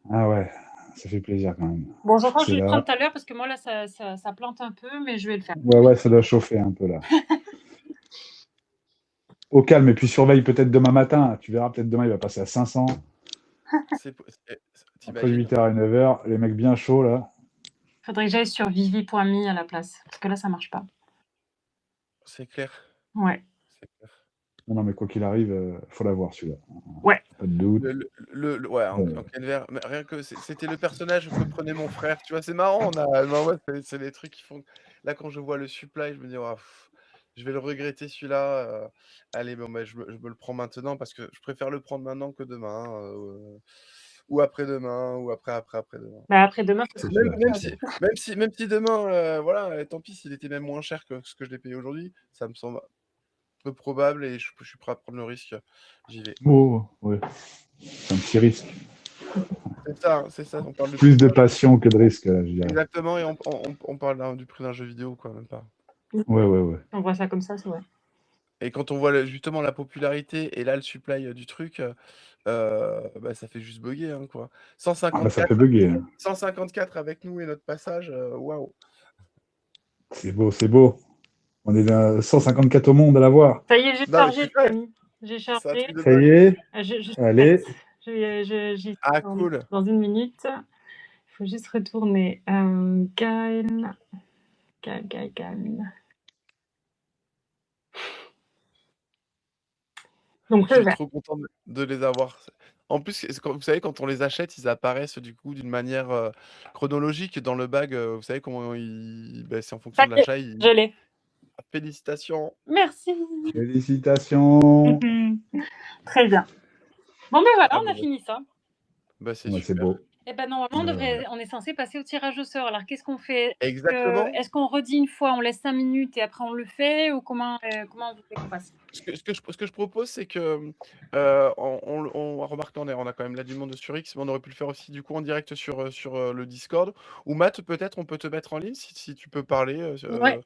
Ah ouais, ça fait plaisir quand même. Bon, j'entends que je vais le prendre tout à l'heure parce que moi là, ça plante un peu, mais je vais le faire. Ouais, ça doit chauffer un peu là. Au calme, et puis surveille peut-être demain matin. Tu verras, peut-être demain il va passer à 500. Entre T'imagines? 8h et 9h, les mecs bien chauds, là. Faudrait que j'aille sur vivi.me à la place, parce que là, ça marche pas. C'est clair, Ouais, c'est clair. Non, mais quoi qu'il arrive, faut l'avoir, celui-là. ouais. Pas de doute. Ouais, en Euh, calvaire, mais rien que c'était le personnage que prenait mon frère, tu vois? C'est marrant, on a bah, ouais, c'est des trucs qui font là, quand je vois le supply, je me dis: «Oh, je vais le regretter celui-là, allez, bon, bah, je me le prends maintenant parce que je préfère le prendre maintenant que demain, ou après-demain ou après-demain». Bah, après-demain, ce c'est sera clair, Même c'est si clair. même si demain, voilà, tant pis s'il était même moins cher que ce que je l'ai payé aujourd'hui, ça me semble peu probable et je suis prêt à prendre le risque, j'y vais. Oh, ouais, c'est un petit risque. C'est ça, on parle du prix Plus de passion que de risque, là, je dirais. exactement et on parle du prix d'un jeu vidéo, quoi, même pas. Ouais, ouais, ouais. On voit ça comme ça, c'est vrai. Et quand on voit justement la popularité et là le supply du truc, bah, ça fait juste bugger, hein, quoi. Ah, bah, ça 154, fait bugger, hein. 154 avec nous et notre passage, waouh. C'est beau, c'est beau. On est à 154 au monde à l'avoir. Ça y est, j'ai Non, mais chargé, c'est les vrai, amis. J'ai c'est un chargé. truc de Ça y dingue. est, Je suis allez. prête. J'y suis Ah cool. dans une minute. Il faut juste retourner. Gaël. Donc, Je le suis vert. trop content de les avoir. En plus, vous savez, quand on les achète, ils apparaissent du coup d'une manière chronologique dans le bag. Vous savez comment bah, c'est en fonction Ça de y est, l'achat. je l'ai. Félicitations. Merci. Félicitations. Très bien. Bon, ben voilà, Ah, on a bon, fini ça. bah, c'est Ouais, c'est super. beau. Et ben normalement, Ouais, ouais. on est censé passer au tirage au sort. Alors, qu'est-ce qu'on fait? Exactement. Est-ce qu'on redit une fois, on laisse 5 minutes et après on le fait? Ou comment vous voulez qu'on fasse? Ce que je propose, c'est que on remarque, on a quand même là du monde sur X, mais on aurait pu le faire aussi du coup en direct sur le Discord. Ou Matt, peut-être, on peut te mettre en ligne si tu peux parler, Ouais.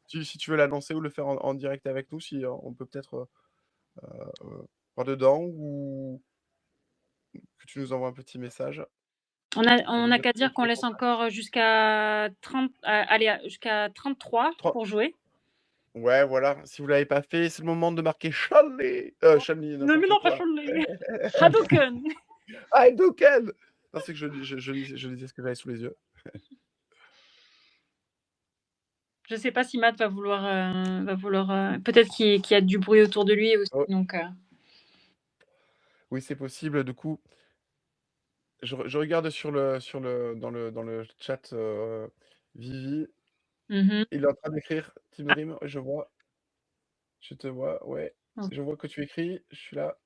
si tu veux l'annoncer ou le faire en direct avec nous, si on peut peut-être voir dedans ou que tu nous envoies un petit message On pour nous a dire qu'à comment dire tu qu'on veux laisse qu'on fasse. encore jusqu'à 30, allez, jusqu'à 33 Tren- pour jouer. Ouais, voilà. Si vous l'avez pas fait, c'est le moment de marquer Shanley. Shanley, Non, mais n'importe non, pas quoi. Cholet. Hadouken. Ah, Doken. Non, c'est que je lisais ce que j'avais sous les yeux. Je sais pas si Matt va vouloir, peut-être qu'il y a du bruit autour de lui aussi. Oh, Donc, oui, c'est possible. Du coup, je regarde dans le chat Vivi. mhm, Il est en train d'écrire Team Dream. Je vois. Je te vois. Ouais. Je vois que tu écris. Je suis là.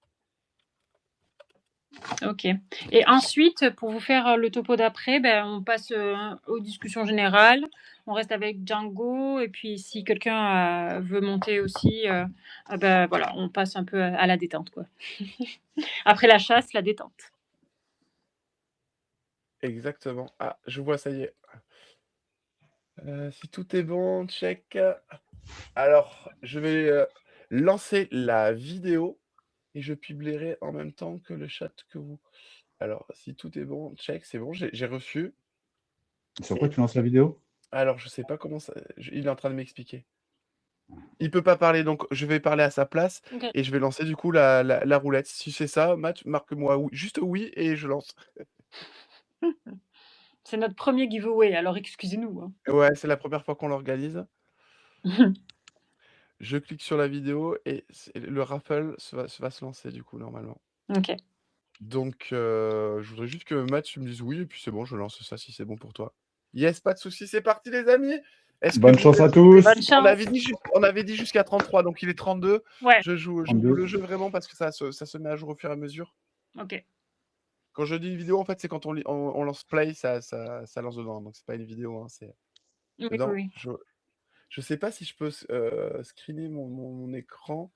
ok. Et ensuite, pour vous faire le topo d'après, ben, on passe aux discussions générales. On reste avec Django. Et puis, si quelqu'un veut monter aussi, ben, voilà, on passe un peu à la détente, quoi. Après la chasse, la détente. Exactement. Ah, je vois, ça y est. Si tout est bon, check. Alors, je vais lancer la vidéo et je publierai en même temps que le chat que vous. Alors, si tout est bon, check, c'est bon, j'ai reçu. Sur quoi Et tu lances la vidéo? alors, je sais pas comment ça. Il est en train de m'expliquer. Il peut pas parler, donc je vais parler à sa place Ok. et je vais lancer du coup la roulette. Si c'est ça, Matt, marque-moi oui, juste oui et je lance. C'est notre premier giveaway, alors excusez-nous, hein. Ouais, c'est la première fois qu'on l'organise. Je clique sur la vidéo et le raffle va se lancer du coup normalement. Ok. Donc, je voudrais juste que Matt, tu me dises oui et puis c'est bon, je lance ça si c'est bon pour toi. Yes, pas de souci, c'est parti les amis. Est-ce que Bonne vous chance êtes à tous. Bonne On chance. avait dit jusqu'à 33, donc il est 32. Ouais. Je joue 32. le jeu vraiment parce que ça se met à jour au fur et à mesure. Ok. Quand je dis une vidéo, en fait, c'est quand on lance play, ça lance dedans. Donc c'est pas une vidéo, hein, c'est Oui, dedans. oui. Je sais pas si je peux screener mon écran.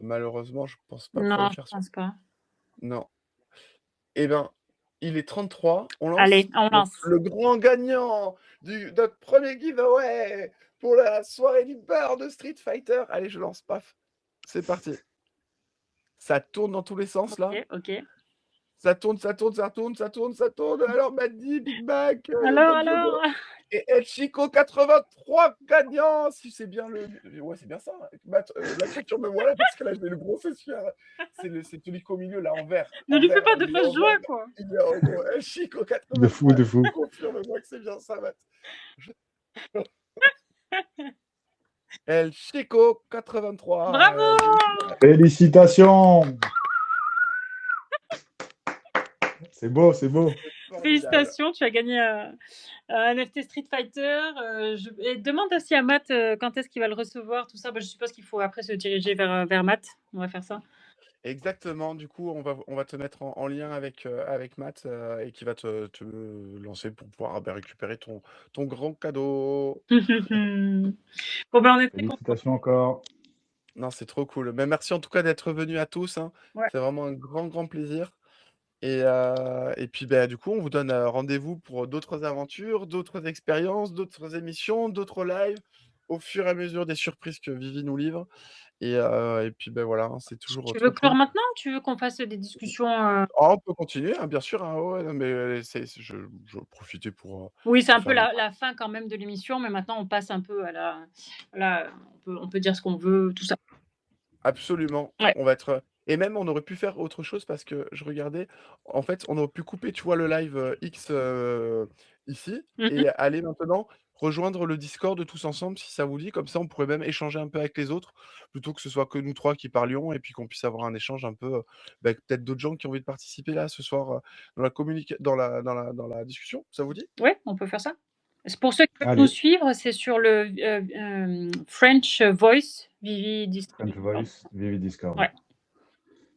Malheureusement, je pense pas pouvoir Non, le je faire sur. pense pas. Non. Eh ben, il est 33. On lance. Allez, on Donc, lance. le grand gagnant de notre premier giveaway pour la soirée du beurre de Street Fighter. Allez, je lance, paf. C'est parti. Ça tourne dans tous les sens, là. Ok, ok. Ça tourne, ça tourne, ça tourne, ça tourne, ça tourne. Alors, Maddy, Big Mac, Alors, Don Diogo alors? et El Chico 83 gagnant. Si c'est bien ouais, c'est bien ça. Matt, la clôture me voilà parce que là, j'ai le gros celui c'est celui qui est au milieu, là, en vert. Ne En lui fais vert, pas de il est en fausse joie, vert. quoi. Il est en gros. El Chico De 83. fou, de fou. Confirme-moi que c'est bien ça, Matt. El Chico 83. Bravo! Félicitations! C'est beau, c'est beau. Formidable. Félicitations, tu as gagné un NFT Street Fighter. Et demande aussi à Matt quand est-ce qu'il va le recevoir, tout ça. Bah, je suppose qu'il faut après se diriger vers Matt. On va faire ça. Exactement, du coup, on va te mettre en lien avec Matt et qui va te lancer pour pouvoir récupérer ton grand cadeau. Bon, ben, on est très contents. Félicitations encore. Non, c'est trop cool. Mais merci en tout cas d'être venus à tous, hein. Ouais. C'est vraiment un grand, grand plaisir. Et puis, du coup, on vous donne rendez-vous pour d'autres aventures, d'autres expériences, d'autres émissions, d'autres lives, au fur et à mesure des surprises que Vivi nous livre. Et puis, voilà, hein, c'est toujours Tu trop veux clore cool. maintenant ou tu veux qu'on fasse des discussions On peut continuer, hein, bien sûr, hein, ouais, non, mais je profitais pour Oui, c'est un faire peu le la fin quand même de l'émission, mais maintenant on passe un peu à la on peut dire ce qu'on veut, tout ça. absolument, Ouais. on va être, et même on aurait pu faire autre chose parce que je regardais, en fait, on aurait pu couper, tu vois, le live, X, ici et aller maintenant rejoindre le Discord tous ensemble si ça vous dit. Comme ça, on pourrait même échanger un peu avec les autres, plutôt que ce soit que nous 3 qui parlions et puis qu'on puisse avoir un échange un peu, avec peut-être d'autres gens qui ont envie de participer là ce soir, dans la discussion. Ça vous dit? Ouais, on peut faire ça. C'est pour ceux qui veulent Allez. nous suivre, c'est sur le French Voice, Vivi Discord. French Voice, Vivi Discord. Ouais.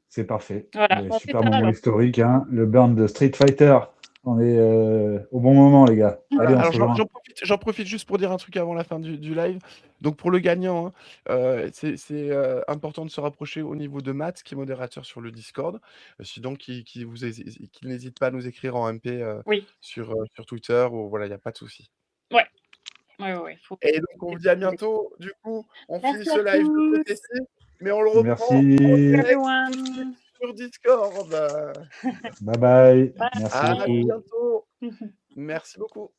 C'est parfait. Voilà, Et on super fait ça, moment alors. historique, hein. Le burn de Street Fighter. On est au bon moment, les gars. Allez, on Alors se rejoint. j'en profite juste pour dire un truc avant la fin du live. Donc pour le gagnant, hein, c'est important de se rapprocher au niveau de Matt, qui est modérateur sur le Discord. Sinon, qu'il n'hésite pas à nous écrire en MP Oui. sur Twitter, ou voilà, il n'y a pas de souci. Ouais. Ouais. Et donc on vous dit à bientôt. Du coup, on finit Merci ce à live de tous. côté-ci, mais on le reprend Merci. en direct Everyone. sur Discord. Bye bye. Bye. Merci À beaucoup. bientôt. Merci beaucoup.